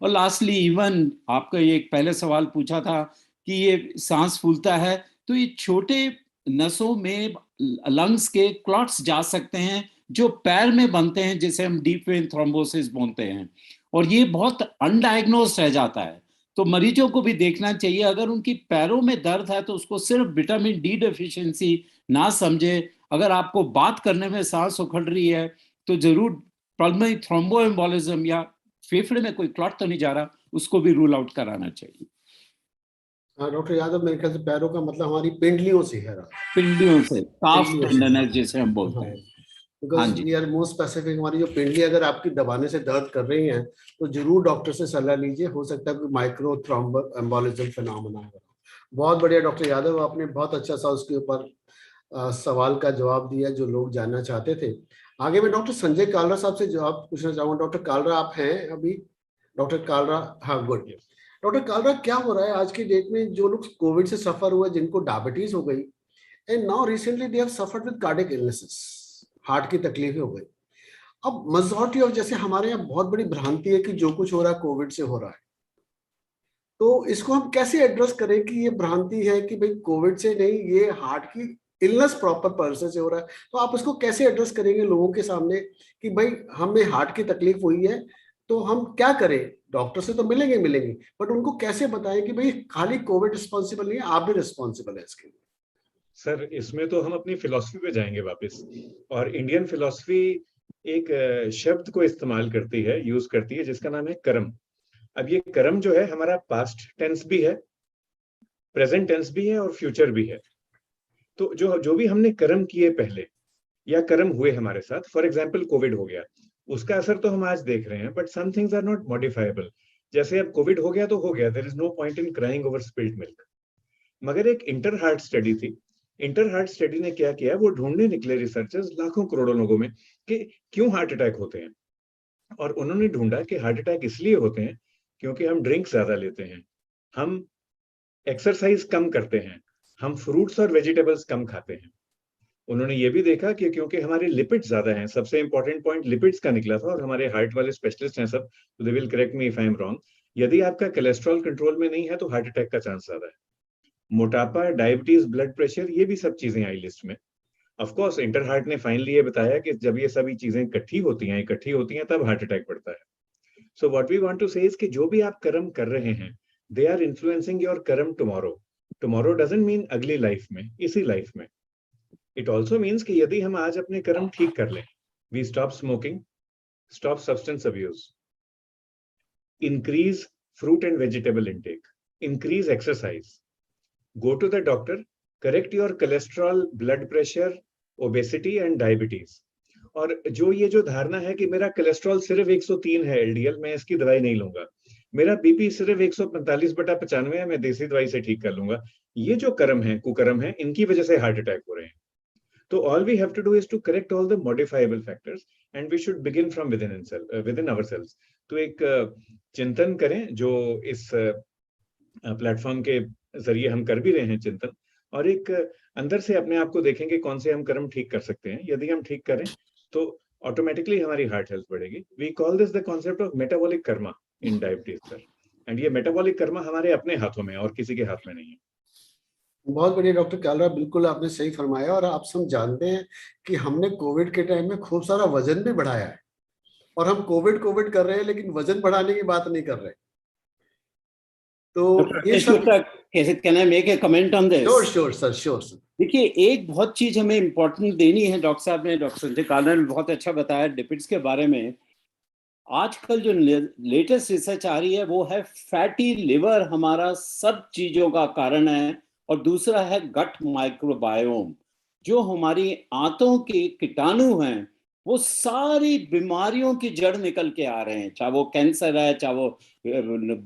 और लास्टली, इवन आपका ये एक पहले सवाल पूछा था कि ये सांस फूलता है, तो ये छोटे नसों में लंग्स के क्लॉट्स जा सकते हैं जो पैर में बनते हैं, जिसे हम डीप वेन थ्रोम्बोसिस बोलते हैं, और ये बहुत अनडायग्नोस्ड रह जाता है। तो मरीजों को भी देखना चाहिए, अगर उनकी पैरों में दर्द है तो उसको सिर्फ विटामिन डी डेफिशिएंसी ना समझे। अगर आपको बात करने में सांस उखड़ रही है तो जरूर पल्मोनरी थ्रोम्बोएम्बोलिज्म या फेफड़े में कोई क्लॉट तो नहीं जा रहा, उसको भी रूल आउट कराना चाहिए। हाँ डॉक्टर यादव, मेरे ख्याल से पैरों का मतलब हमारी पिंडलियों से है। पिंडलियों से, काफ टेंडरनेस जैसे हम बोलते हैं। Because we are more specific. हमारी जो पिंडली अगर आपकी दबाने से दर्द कर रही हैं तो जरूर डॉक्टर से सलाह लीजिए, हो सकता है कि माइक्रो थ्रोम्बोएम्बोलिज्म फिनोमेना है। बहुत बढ़िया डॉक्टर यादव, आपने बहुत अच्छा सा उसके ऊपर सवाल का जवाब दिया जो लोग जानना चाहते थे। आगे मैं डॉक्टर संजय कालरा साहब से जवाब पूछना चाहूंगा। डॉक्टर कालरा आप हैं अभी? डॉक्टर कालरा, हाँ गुड। डॉक्टर कालरा, क्या हो रहा है आज की डेट में, जो लोग कोविड से सफर हुए, जिनको डायबिटीज हो गई and now recently they have suffered with cardiac illnesses, heart की तकलीफें हो गई। अब मेजॉरिटी ऑफ, जैसे हमारे यहाँ बहुत बड़ी भ्रांति है कि जो कुछ हो रहा है कोविड से हो रहा है, तो इसको हम कैसे एड्रेस करें कि ये भ्रांति है कि भाई कोविड से नहीं, ये हार्ट की इलनेस प्रॉपर पर्सन से हो रहा है। तो आप इसको कैसे एड्रेस करेंगे लोगों के सामने कि भाई हमें हार्ट की तकलीफ हुई है तो हम क्या करें? डॉक्टर से तो मिलेंगे मिलेंगे, बट उनको कैसे बताएं कि भाई खाली कोविड रिस्पॉन्सिबल नहीं है, आप भी रिस्पॉन्सिबल है इसके लिए। सर इसमें तो हम अपनी फिलॉसफी पे जाएंगे वापस, और इंडियन फिलॉसफी एक शब्द को इस्तेमाल करती है, यूज करती है, जिसका नाम है कर्म। अब ये कर्म जो है हमारा पास्ट टेंस भी है, प्रेजेंट टेंस भी है और फ्यूचर भी है। तो जो जो भी हमने कर्म किए पहले या कर्म हुए हमारे साथ, फॉर एग्जाम्पल कोविड हो गया, उसका असर तो हम आज देख रहे हैं, but some things are not modifiable. जैसे अब कोविड हो गया तो हो गया, there is no point in crying over spilled milk. मगर एक इंटर हार्ट स्टडी थी, इंटर हार्ट स्टडी ने क्या किया, वो ढूंढने निकले रिसर्चर्स लाखों करोड़ों लोगों में कि क्यों हार्ट अटैक होते हैं। और उन्होंने ढूंढा कि हार्ट अटैक इसलिए होते हैं क्योंकि हम ड्रिंक ज्यादा लेते हैं, हम एक्सरसाइज कम करते हैं, हम फ्रूट्स और वेजिटेबल्स कम खाते हैं। उन्होंने ये भी देखा कि क्योंकि हमारे लिपिड्स ज्यादा हैं, सबसे इंपॉर्टेंट पॉइंट लिपिड्स का निकला था, और हमारे हार्ट वाले स्पेशलिस्ट हैं सब, they will correct me if I am wrong, यदि आपका कोलेस्ट्रॉल कंट्रोल में नहीं है तो हार्ट अटैक का चांस ज्यादा है। मोटापा, डायबिटीज, ब्लड प्रेशर, ये भी सब चीजें आई लिस्ट में। ऑफ कोर्स इंटर हार्ट ने फाइनली ये बताया कि जब ये सभी चीजें इकट्ठी होती हैं तब हार्ट अटैक पड़ता है। So what we want to say is कि जो भी आप कर्म कर रहे हैं, they are influencing your karma tomorrow. Tomorrow doesn't mean अगली लाइफ में, इसी लाइफ में। इट ऑल्सो मीन्स कि यदि हम आज अपने कर्म ठीक कर लें, we stop smoking, stop substance abuse, increase fruit and vegetable intake, increase exercise, go to the doctor, correct your cholesterol, blood pressure, obesity and diabetes. और जो धारणा है कि मेरा कोलेस्ट्रॉल सिर्फ 103 है एलडीएल, मैं इसकी दवाई नहीं लूंगा, मेरा बीपी सिर्फ 145/95 है, मैं देसी दवाई से ठीक कर लूंगा, ये जो कर्म है, कुकर्म है, इनकी वजह से हार्ट अटैक हो रहे हैं। तो all we have to do is to correct all the modifiable factors and we should begin from within ourselves. तो एक चिंतन करें जो इस प्लेटफॉर्म के जरिए हम कर भी रहे हैं चिंतन, और एक अंदर से अपने आप को देखें कि कौन से हम कर्म ठीक कर सकते हैं। यदि हम ठीक करें तो ऑटोमेटिकली हमारी हार्ट हेल्थ बढ़ेगी। We call this the concept of metabolic karma in diabetes sir, and ये मेटाबॉलिक कर्मा हमारे अपने हाथों में और किसी के हाथ में नहीं है। बहुत बढ़िया डॉक्टर कालरा, बिल्कुल आपने सही फरमाया। और आप सब जानते हैं कि हमने कोविड के टाइम में खूब सारा वजन भी बढ़ाया है, और हम कोविड कर रहे हैं लेकिन वजन बढ़ाने की बात नहीं कर रहे। तो ये सब can I make a comment on this? Sure sir. देखिए, एक बहुत चीज हमें इम्पोर्टेंट देनी है। डॉक्टर साहब ने, डॉक्टर संजय कालरा ने बहुत अच्छा बताया लिपिड्स के बारे में। आजकल जो लेटेस्ट रिसर्च आ रही है वो है फैटी लिवर हमारा सब चीजों का कारण है, और दूसरा है गट माइक्रोबायोम। जो हमारी आंतों के कीटाणु हैं वो सारी बीमारियों की जड़ निकल के आ रहे हैं, चाहे वो कैंसर है, चाहे वो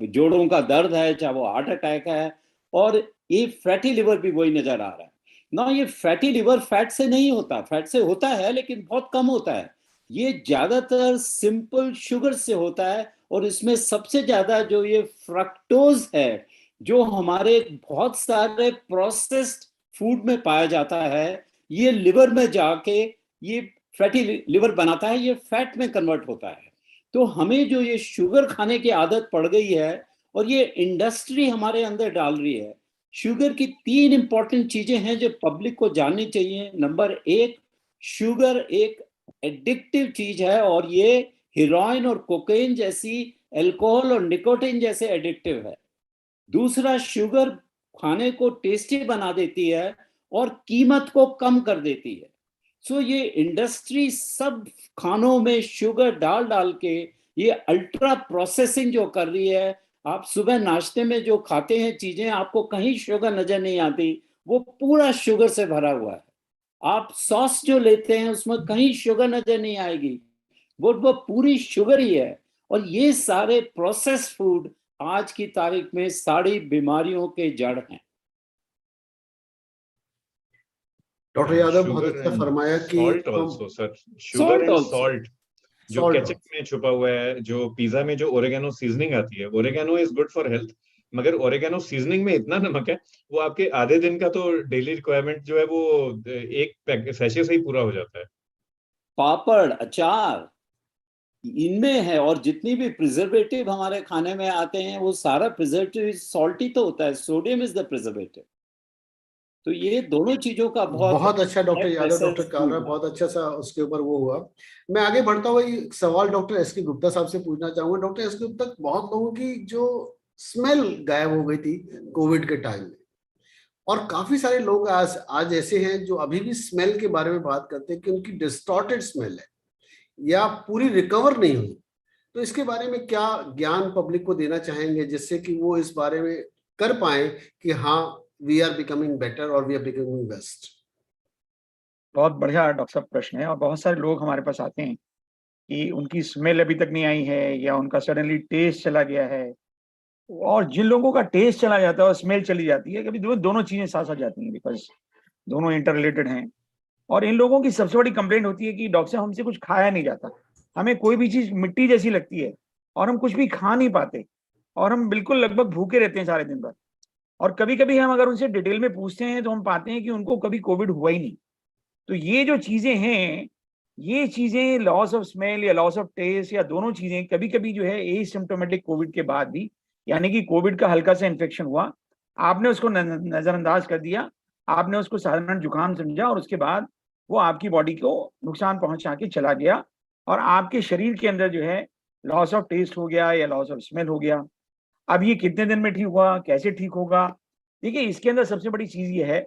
जोड़ों का दर्द है, चाहे वो हार्ट अटैक है, और ये फैटी लिवर भी वही नजर आ रहा है ना। ये फैटी लिवर फैट से नहीं होता, फैट से होता है लेकिन बहुत कम होता है। ये ज्यादातर सिंपल शुगर से होता है, और इसमें सबसे ज्यादा जो ये फ्रक्टोज है, जो हमारे बहुत सारे प्रोसेस्ड फूड में पाया जाता है, ये लिवर में जाके ये फैटी लिवर बनाता है, ये फैट में कन्वर्ट होता है। तो हमें जो ये शुगर खाने की आदत पड़ गई है और ये इंडस्ट्री हमारे अंदर डाल रही है, शुगर की 3 इंपॉर्टेंट चीजें हैं जो पब्लिक को जाननी चाहिए। नंबर 1, शुगर एक एडिक्टिव चीज है, और ये हेरोइन और कोकेन जैसी, अल्कोहल और निकोटीन जैसे एडिक्टिव है। दूसरा, शुगर खाने को टेस्टी बना देती है और कीमत को कम कर देती है। सो ये इंडस्ट्री सब खानों में शुगर डाल डाल के ये अल्ट्रा प्रोसेसिंग जो कर रही है, आप सुबह नाश्ते में जो खाते हैं चीजें, आपको कहीं शुगर नजर नहीं आती, वो पूरा शुगर से भरा हुआ है। आप सॉस जो लेते हैं उसमें कहीं शुगर नजर नहीं आएगी, वो पूरी शुगर ही है। और ये सारे प्रोसेस्ड फूड आज की तारीख में सारी बीमारियों के जड़ हैं। डॉक्टर यादव बहुत अच्छा फरमाया कि salt also sir, sugar and salt जो केचप में छुपा हुआ है, जो पिज्जा में जो ओरेगानो सीजनिंग आती है, oregano is good for health, मगर ओरेगानो सीजनिंग में इतना नमक है, वो आपके आधे दिन का तो डेली रिक्वायरमेंट जो है वो एक सैशे से ही पूरा हो जाता है। पापड़, अचार, इनमें है। और जितनी भी प्रिजर्वेटिव हमारे खाने में आते हैं वो सारा प्रिजर्वेटिव सॉल्टी तो होता है, सोडियम इज द प्रिजर्वेटिव। तो ये दोनों चीजों का बहुत अच्छा डॉक्टर यादव, डॉक्टर कालरा, बहुत अच्छा सा उसके ऊपर वो हुआ। मैं आगे बढ़ता हुआ एक सवाल डॉक्टर एस के गुप्ता साहब से पूछना चाहूंगा। डॉक्टर एस के गुप्ता, बहुत लोगों की जो स्मेल गायब हो गई थी कोविड के टाइम में, और काफी सारे लोग आज ऐसे हैं जो अभी भी स्मेल के बारे में बात करते हैं कि उनकी डिस्टॉर्टेड स्मेल है या पूरी रिकवर नहीं हुई। तो इसके बारे में क्या ज्ञान पब्लिक को देना चाहेंगे जिससे कि वो इस बारे में कर पाए कि हाँ, वी आर बिकमिंग बेटर और वी आर बिकमिंग बेस्ट? बहुत बढ़िया डॉक्टर साहब प्रश्न है। और बहुत सारे लोग हमारे पास आते हैं कि उनकी स्मेल अभी तक नहीं आई है या उनका सडनली टेस्ट चला गया है। और जिन लोगों का टेस्ट चला जाता है और स्मेल चली जाती है, कभी दोनों चीजें साथ साथ जाती हैं, बिकॉज दोनों इंटर रिलेटेड हैं। और इन लोगों की सबसे बड़ी कंप्लेंट होती है कि डॉक्टर साहब हमसे कुछ खाया नहीं जाता, हमें कोई भी चीज मिट्टी जैसी लगती है और हम कुछ भी खा नहीं पाते और हम बिल्कुल लगभग भूखे रहते हैं सारे दिन भर। और कभी कभी हम अगर उनसे डिटेल में पूछते हैं तो हम पाते हैं कि उनको कभी कोविड हुआ ही नहीं। तो ये जो चीजें हैं, ये चीजें लॉस ऑफ स्मेल या लॉस ऑफ टेस्ट या दोनों चीजें कभी कभी जो है एसिम्प्टोमेटिक कोविड के बाद भी, यानी कि कोविड का हल्का सा इन्फेक्शन हुआ, आपने उसको नजरअंदाज कर दिया, आपने उसको साधारण जुकाम समझा और उसके बाद वो आपकी बॉडी को नुकसान पहुंचा के चला गया और आपके शरीर के अंदर जो है लॉस ऑफ टेस्ट हो गया या लॉस ऑफ स्मेल हो गया। अब ये कितने दिन में ठीक हुआ, कैसे ठीक होगा? देखिए, इसके अंदर सबसे बड़ी चीज ये है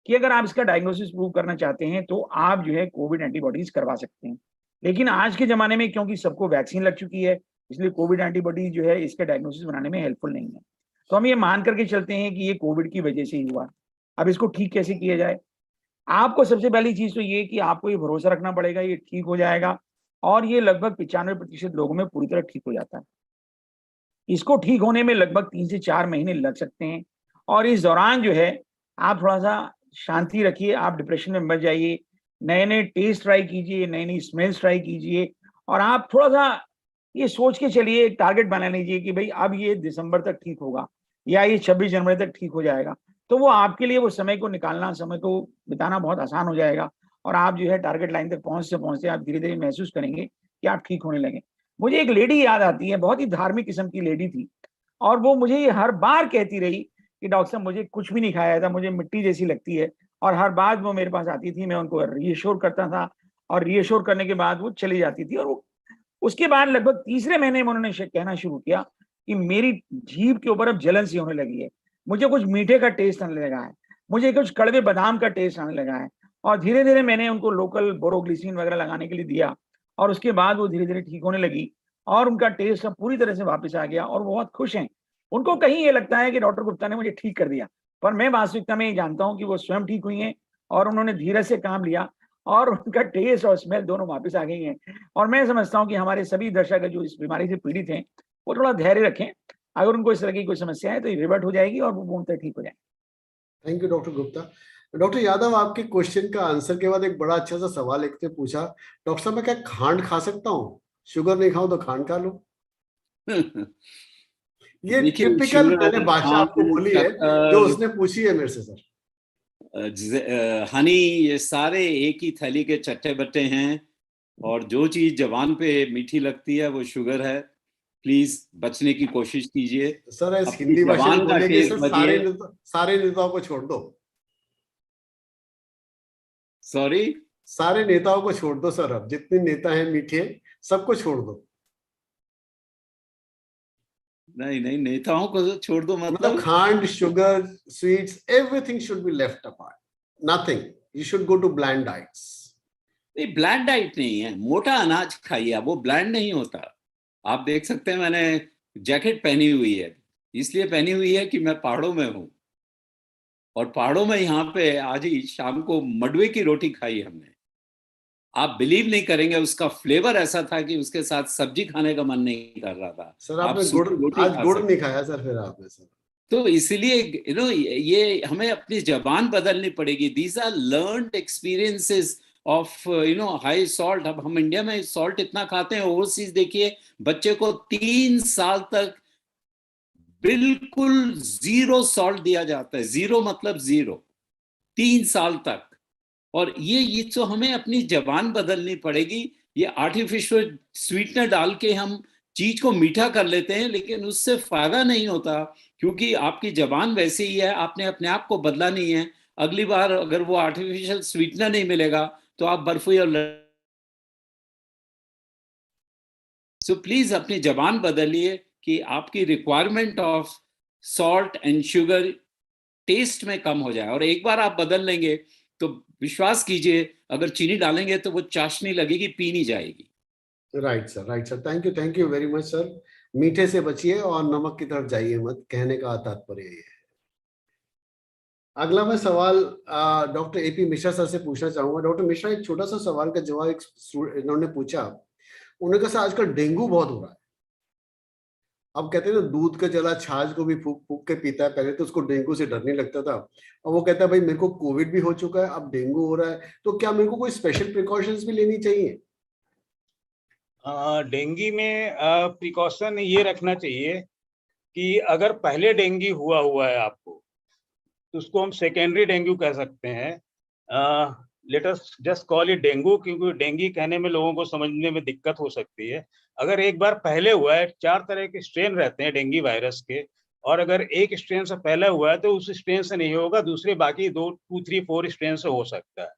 कि अगर आप इसका डायग्नोसिस प्रूव करना चाहते हैं तो आप जो है कोविड एंटीबॉडीज करवा सकते हैं। लेकिन आज के जमाने में क्योंकि सबको वैक्सीन लग चुकी है, इसलिए कोविड एंटीबॉडीज जो है इसके डायग्नोसिस बनाने में हेल्पफुल नहीं है। तो हम ये मान करके चलते हैं कि ये कोविड की वजह से ही हुआ। अब इसको ठीक कैसे किया जाए? आपको सबसे पहली चीज तो ये कि आपको ये भरोसा रखना पड़ेगा ये ठीक हो जाएगा, और ये लगभग 95% लोगों में पूरी तरह ठीक हो जाता है। इसको ठीक होने में लगभग 3 से 4 महीने लग सकते हैं। और इस दौरान जो है आप थोड़ा सा शांति रखिए, आप डिप्रेशन में मत जाइए, नए नए टेस्ट ट्राई कीजिए, नई नई स्मेल्स ट्राई कीजिए, और आप थोड़ा सा ये सोच के चलिए, एक टारगेट बना लीजिए कि भाई अब ये दिसंबर तक ठीक होगा या ये 26 जनवरी तक ठीक हो जाएगा। तो वो आपके लिए वो समय को निकालना, समय को बिताना बहुत आसान हो जाएगा और आप जो है टारगेट लाइन तक पहुंचते आप धीरे धीरे महसूस करेंगे कि आप ठीक होने लगे। मुझे एक लेडी याद आती है, बहुत ही धार्मिक किस्म की लेडी थी, और वो मुझे ये हर बार कहती रही कि डॉक्टर साहब मुझे कुछ भी नहीं खाया था, मुझे मिट्टी जैसी लगती है। और हर बार वो मेरे पास आती थी, मैं उनको रीअश्योर करता था और रीअश्योर करने के बाद वो चली जाती थी। और वो उसके बाद लगभग तीसरे महीने में उन्होंने कहना शुरू किया कि मेरी जीभ के ऊपर अब जलन सी होने लगी है, मुझे कुछ मीठे का टेस्ट आने लगा है, मुझे कुछ कड़वे बादाम का टेस्ट आने लगा है। और धीरे धीरे मैंने उनको लोकल बोरोग्लिसरीन वगैरह लगाने के लिए दिया और उसके बाद वो धीरे धीरे ठीक होने लगी और उनका टेस्ट अब पूरी तरह से वापस आ गया और वो बहुत खुश हैं। उनको कहीं ये लगता है कि डॉक्टर गुप्ता ने मुझे ठीक कर दिया, पर मैं वास्तविकता में ये जानता हूँ कि वो स्वयं ठीक हुई हैं और उन्होंने धीरज से काम लिया और उनका टेस्ट और स्मेल दोनों वापस आ गई हैं। और मैं समझता हूँ कि हमारे सभी दर्शक जो इस बीमारी से पीड़ित हैं वो थोड़ा धैर्य रखें, अगर उनको इस तरह की कोई समस्या है तो ये रिवर्ट हो जाएगी और वो पूर्णतः ठीक हो जाएगी। Thank you doctor Gupta. Doctor Yadav, आपके क्वेश्चन का आंसर के बाद एक बड़ा अच्छा सा सवाल एक ने पूछा, डॉक्टर साहब मैं क्या खांड खा सकता हूँ? शुगर नहीं खाऊं तो खांड खा लूं? ये टिपिकल मैंने भाषा आपको बोली है जो उसने पूछी है मेरे से। सर हनी, ये सारे एक ही थैली के चट्टे बट्टे हैं और जो चीज जबान पे मीठी लगती है वो शुगर है। प्लीज बचने की कोशिश कीजिए। सर इस हिंदी भाषा में बोलेंगे सर, सारे नेताओं को छोड़ दो। सॉरी, सारे नेताओं को छोड़ दो सर, अब जितने नेता हैं मीठे सबको छोड़ दो। नहीं नहीं, नेताओं को छोड़ दो मतलब खांड, sugar, sweets, everything should be left apart, nothing, you should go to bland diets. नहीं, ब्लैंड डाइट नहीं है, मोटा अनाज खाइए, वो ब्लैंड नहीं होता। आप देख सकते हैं मैंने जैकेट पहनी हुई है, इसलिए पहनी हुई है कि मैं पहाड़ों में हूँ और पहाड़ों में यहाँ पे आज ही शाम को मडवे की रोटी खाई हमने। आप बिलीव नहीं करेंगे, उसका फ्लेवर ऐसा था कि उसके साथ सब्जी खाने का मन नहीं कर रहा था। सर आपने आज गुड़ नहीं खाया सर फिर आपने? सर तो इसलिए ये हमें अपनी जबान बदलनी पड़ेगी। These are learned experiences of high salt. अब हम इंडिया में सॉल्ट इतना खाते हैं, ओवरसीज देखिए बच्चे को 3 साल तक बिल्कुल 0 सॉल्ट दिया जाता है। 0 मतलब 0, 3 साल तक। और ये तो हमें अपनी जबान बदलनी पड़ेगी ये आर्टिफिशियल स्वीटनर डाल के हम चीज को मीठा कर लेते हैं, लेकिन उससे फायदा नहीं होता, क्योंकि आपकी जबान वैसी ही है, आपने अपने आप को बदला नहीं है। अगली बार अगर वो आर्टिफिशियल स्वीटनर नहीं मिलेगा तो आप बर्फी और सो प्लीज अपनी जबान बदलिए कि आपकी requirement of salt and sugar taste में कम हो जाए। और एक बार आप बदल लेंगे तो विश्वास कीजिए, अगर चीनी डालेंगे तो वो चाशनी लगेगी, पी नहीं जाएगी। Right sir, right sir, thank you very much sir. मीठे से बचिए और नमक की तरफ जाइए मत, कहने का तात्पर्य ये है। अगला मैं सवाल डॉक्टर एपी मिश्रा सर से पूछना चाहूंगा। डॉक्टर मिश्रा, एक छोटा सा सवाल का जवाब इन्होंने पूछा। उन्होंने कहा सर आजकल डेंगू बहुत हो रहा है। अब कहते हैं ना, दूध का जला छाछ को भी फूक फूक के पीता है। पहले तो उसको डेंगू से डरने लगता था, और वो कहता है भाई मेरे को कोविड भी हो चुका है, अब डेंगू हो रहा है, तो क्या मेरे को कोई स्पेशल प्रिकॉशंस भी लेनी चाहिए? डेंगू में प्रिकॉशन ये रखना चाहिए कि अगर पहले डेंगू हुआ है आपको, तो उसको हम सेकेंडरी डेंगू कह सकते हैं। Let us just call it dengue, क्योंकि डेंगू कहने में लोगों को समझने में दिक्कत हो सकती है। अगर एक बार पहले हुआ है, 4 तरह के स्ट्रेन रहते हैं डेंगू वायरस के, और अगर एक स्ट्रेन से पहले हुआ है तो उस स्ट्रेन से नहीं होगा, दूसरे बाकी 2, 3, 4 स्ट्रेन से हो सकता है।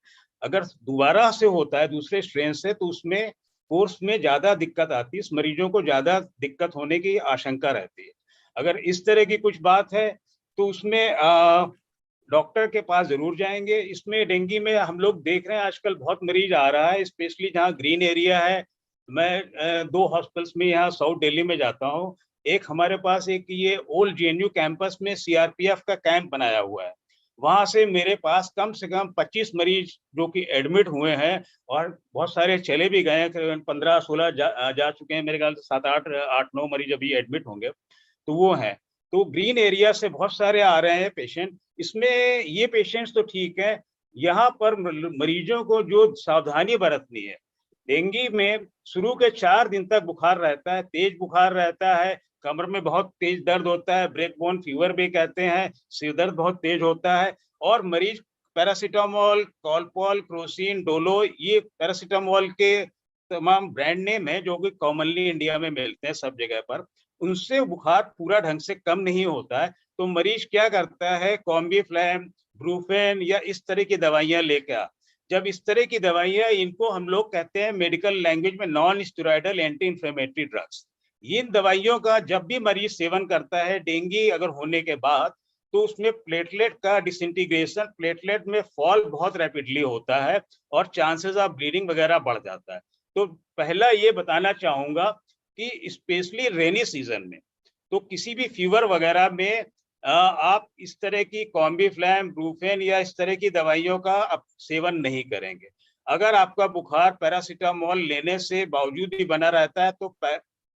अगर दोबारा से होता है दूसरे स्ट्रेन से, तो उसमें कोर्स में ज्यादा दिक्कत आती है, इस मरीजों को ज्यादा दिक्कत होने की आशंका रहती है। अगर इस तरह की कुछ बात है तो उसमें डॉक्टर के पास जरूर जाएंगे। इसमें डेंगू में हम लोग देख रहे हैं आजकल बहुत मरीज आ रहा है, स्पेशली जहाँ ग्रीन एरिया है। मैं 2 हॉस्पिटल्स में यहाँ साउथ दिल्ली में जाता हूँ। एक हमारे पास एक ये ओल्ड जेएनयू कैंपस में सीआरपीएफ का कैंप बनाया हुआ है, वहां से मेरे पास कम से कम 25 मरीज जो कि एडमिट हुए हैं, और बहुत सारे चले भी गए हैं, 15-16 जा चुके हैं, मेरे ख्याल से 7-8-9 मरीज अभी एडमिट होंगे, तो वो हैं। तो ग्रीन एरिया से बहुत सारे आ रहे हैं पेशेंट। इसमें ये पेशेंट्स तो ठीक है, यहाँ पर मरीजों को जो सावधानी बरतनी है, डेंगू में शुरू के 4 दिन तक बुखार रहता है, तेज बुखार रहता है, कमर में बहुत तेज दर्द होता है, ब्रेक बोन फीवर भी कहते हैं, सिर दर्द बहुत तेज होता है, और मरीज पैरासीटामोल, कॉलपॉल, क्रोसिन, डोलो, ये पैरासीटामोल के तमाम ब्रांड नेम है जो कि कॉमनली इंडिया में मिलते हैं सब जगह पर, उनसे बुखार पूरा ढंग से कम नहीं होता है। तो मरीज क्या करता है, कॉम्बीफ्लैम, ब्रूफेन या इस तरह की दवाइयां लेकर, जब इस तरह की दवाइयां, इनको हम लोग कहते हैं मेडिकल लैंग्वेज में non steroidal anti inflammatory drugs, इन दवाइयों का जब भी मरीज सेवन करता है डेंगू अगर होने के बाद, तो उसमें प्लेटलेट का डिसइंटीग्रेशन, प्लेटलेट में फॉल बहुत रैपिडली होता है और चांसेस ऑफ ब्लीडिंग वगैरह बढ़ जाता है। तो पहला ये बताना चाहूंगा कि स्पेशली रेनी सीजन में, तो किसी भी फीवर वगैरह में आप इस तरह की कॉम्बीफ्लैम, ब्रूफेन या इस तरह की दवाइयों का आप सेवन नहीं करेंगे। अगर आपका बुखार पैरासीटामोल लेने से बावजूद भी बना रहता है तो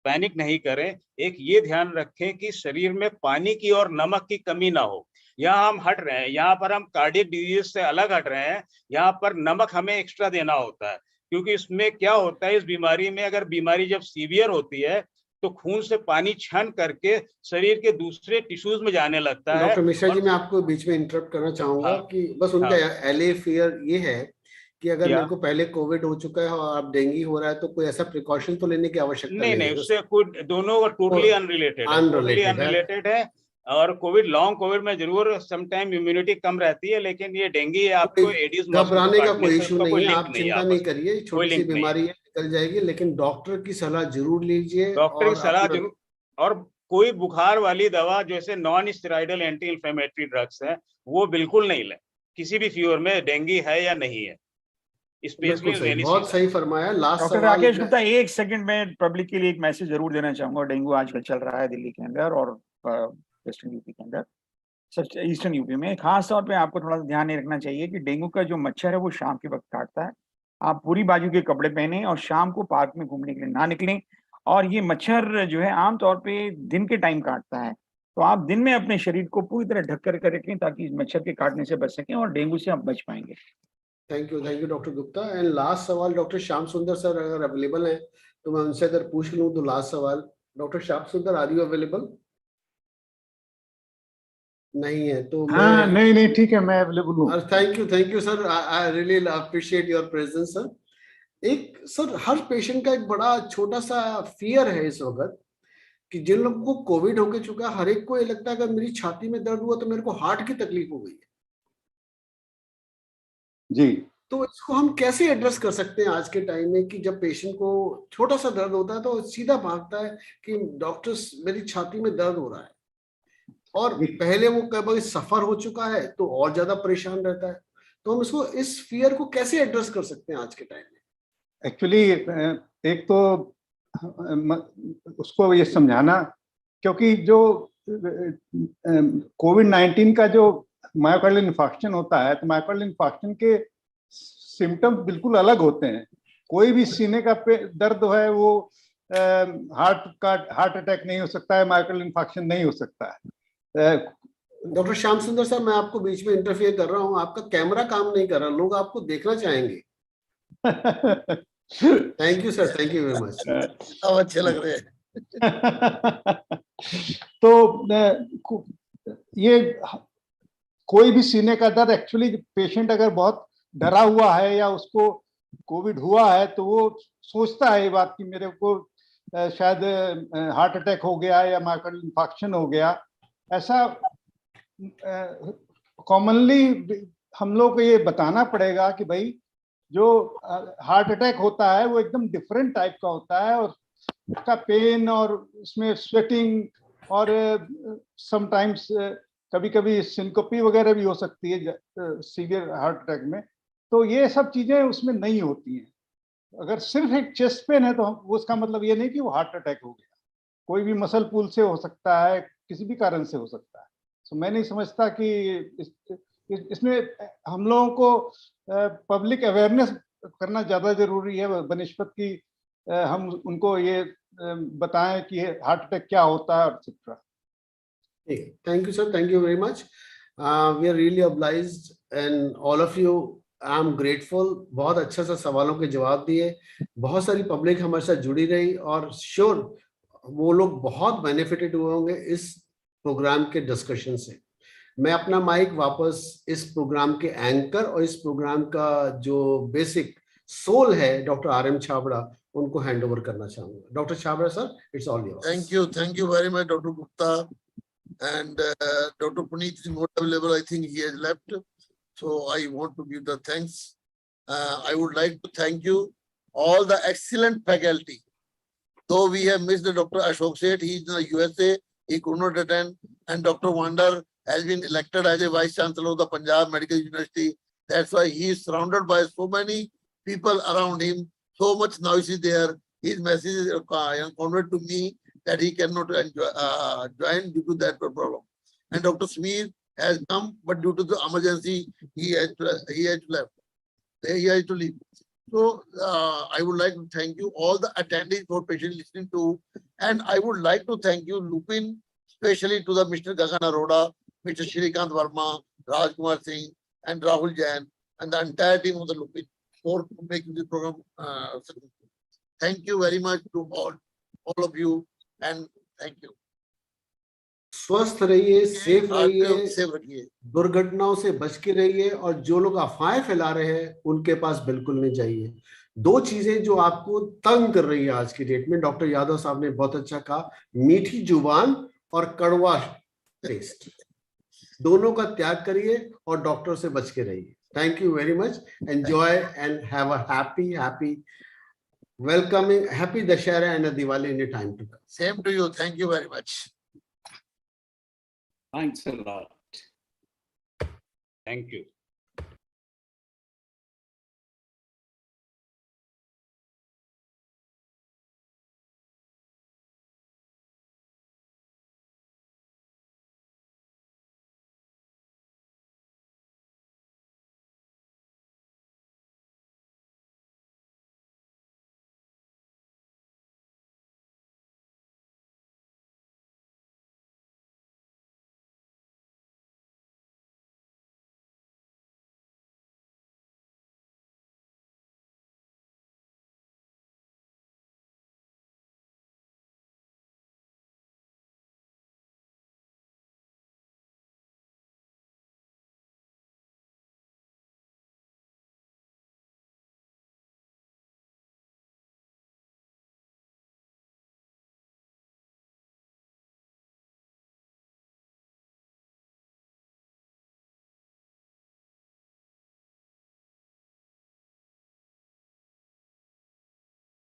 पैनिक नहीं करें। एक ये ध्यान रखें कि शरीर में पानी की और नमक की कमी ना हो। यहाँ हम हट रहे हैं, यहाँ पर हम कार्डियक डिजीज से अलग हट रहे हैं, यहाँ पर नमक हमें एक्स्ट्रा देना होता है, क्योंकि इसमें क्या होता है, इस बीमारी में अगर बीमारी जब सीवियर होती है तो खून से पानी छन करके शरीर के दूसरे टिश्यूज में जाने लगता है। डॉक्टर मिश्रा जी, मैं आपको बीच में इंटरप्ट करना चाहूंगा कि बस उनका एलए फियर ये है कि अगर मेरे को पहले कोविड हो चुका है और अब डेंगू हो रहा है तो कोई ऐसा प्रिकॉशन तो लेने की आवश्यकता नहीं है। उससे कोई दोनों टोटली अनरिलेटेड है। और कोविड, लॉन्ग कोविड में जरूर समटाइम इम्यूनिटी कम रहती है, लेकिन ये डेंगू आपको एडिस घबराने का कोई इशू नहीं है, आप चिंता नहीं करिए, छोटी सी बीमारी है, निकल जाएगी, लेकिन डॉक्टर की सलाह जरूर लीजिए। डॉक्टर की सलाह जरूर, और कोई बुखार वाली दवा जैसे non steroidal anti inflammatory drugs है वो बिल्कुल नहीं लें, किसी भी फीवर में, डेंगू है या नहीं है। बहुत सही फरमाया। Last doctor Rakesh Gupta, 1 second में पब्लिक के लिए एक मैसेज जरूर देना चाहूंगा। डेंगू आजकल चल रहा है दिल्ली के अंदर और वेस्टर्न यूपी के अंदर, ईस्टर्न यूपी में। खास तौर पे आपको थोड़ा सा ध्यान रखना चाहिए कि डेंगू का जो मच्छर है वो शाम के वक्त काटता है। आप पूरी बाजू के कपड़े पहने और शाम को पार्क में घूमने के लिए ना निकलें। और ये मच्छर जो है आमतौर पे दिन के टाइम काटता है, तो आप दिन में अपने शरीर को पूरी तरह ढक कर रखें ताकि इस मच्छर के काटने से बच सकें और डेंगू से आप बच पाएंगे। Thank you doctor Gupta. And last सवाल डॉक्टर श्याम सुंदर सर अगर अवेलेबल हैं तो मैं उनसे अगर पूछ लूं तो लास्ट सवाल, डॉक्टर श्याम सुंदर, आर यू अवेलेबल? नहीं है तो हाँ, नहीं ठीक है, मैं अवेलेबल हूँ। Thank you sir, I really appreciate your presence sir. एक सर हर पेशेंट का एक बड़ा छोटा सा फियर है इस वक्त कि जिन लोगों को कोविड होके चुका है, हर एक को ये लगता है अगर मेरी छाती में दर्द हुआ तो मेरे को हार्ट की तकलीफ हो गई है। जी, तो इसको हम कैसे एड्रेस कर सकते हैं आज के टाइम में कि जब पेशेंट को छोटा सा दर्द होता है तो सीधा भागता है कि डॉक्टर्स मेरी छाती में दर्द हो रहा है, और पहले वो कभी सफर हो चुका है तो और ज्यादा परेशान रहता है। तो हम इसको इस फियर को कैसे एड्रेस कर सकते हैं आज के टाइम में? एक्चुअली एक तो उसको ये समझाना, क्योंकि जो कोविड-19 का जो मायोकार्डियल इन्फार्क्शन होता है, तो मायोकार्डियल इन्फार्क्शन के सिम्टम्स बिल्कुल अलग होते हैं। कोई भी सीने का दर्द है वो हार्ट अटैक नहीं हो सकता है, मायोकार्डियल इन्फार्क्शन नहीं हो सकता है। डॉक्टर श्याम सुंदर सर, मैं आपको बीच में इंटरफेयर कर रहा हूँ, आपका कैमरा काम नहीं कर रहा, लोग आपको देखना चाहेंगे। Thank you sir, thank you very much. अब अच्छे लग रहे हैं। तो ये कोई भी सीने का दर्द, एक्चुअली पेशेंट अगर बहुत डरा हुआ है या उसको कोविड हुआ है तो वो सोचता है ये बात कि मेरे को शायद हार्ट अटैक हो गया या मायोकार्डियल इन्फार्क्शन हो गया। ऐसा कॉमनली हम लोग को ये बताना पड़ेगा कि भाई जो हार्ट अटैक होता है वो एकदम डिफरेंट टाइप का होता है, और उसका पेन और उसमें स्वेटिंग और समटाइम्स कभी कभी सिंकोपी वगैरह भी हो सकती है सीवियर हार्ट अटैक में। तो ये सब चीजें उसमें नहीं होती हैं। अगर सिर्फ एक चेस्ट पेन है तो उसका मतलब ये नहीं कि वो हार्ट अटैक हो गया। कोई भी मसल पुल से हो सकता है, किसी भी कारण से हो सकता है। तो मैं नहीं समझता कि इसमें हम लोगों को पब्लिक अवेयरनेस करना ज्यादा जरूरी है बनिस्बत की हम उनको ये बताएं कि हार्ट अटैक क्या होता है, etcetera. Thank you sir, thank you very much. We are really obliged and all of you, I am grateful. बहुत अच्छा सा सवालों के जवाब दिए, बहुत सारी पब्लिक हमारे साथ जुड़ी रही, और श्योर वो लोग बहुत बेनिफिटेड हुए होंगे इस प्रोग्राम के डिस्कशन से। मैं अपना माइक वापस इस प्रोग्राम के एंकर और इस प्रोग्राम का जो बेसिक सोल है डॉक्टर आर.एम. छाबड़ा, उनको हैंड ओवर करना चाहूंगा। Doctor Chhabra sir, it's all yours. Thank you very much, Dr. Gupta. And Dr. Puneet is not available. I think he has left. So I want to give the thanks. I would like to thank you, all the excellent faculty. Though we have missed Dr. Ashok Seth, he is in the USA, he could not attend. And Dr. Wander has been elected as a Vice Chancellor of the Punjab Medical University. That's why he is surrounded by so many people around him. So much noise is there. His message is conveyed to me that he cannot join due to that problem. And Dr. Smear has come, but due to the emergency, he has left. He has to leave. So I would like to thank you all the attendees for patiently listening to, and I would like to thank you, Lupin, especially to the Mr. Gagan Arora, Mr. Shrikant Verma, Rajkumar Singh, and Rahul Jain, and the entire team of the Lupin for making this program successful. Thank you very much to all of you, and thank you. स्वस्थ रहिए, safe रहिए, safe रखिए, दुर्घटनाओं से बच के रहिए, और जो लोग अफवाहें फैला रहे हैं उनके पास बिल्कुल नहीं जाइए। दो चीजें जो आपको तंग कर रही है आज की डेट में, डॉक्टर यादव साहब ने बहुत अच्छा कहा, मीठी जुबान और कड़वा टेस्ट, दोनों का त्याग करिए और डॉक्टर से बच के रहिए। Thank you very much. Enjoy and have a happy welcoming, happy Dashera and a Diwali in a time to come. Same to you. Thank you very much. Thanks a lot. Thank you.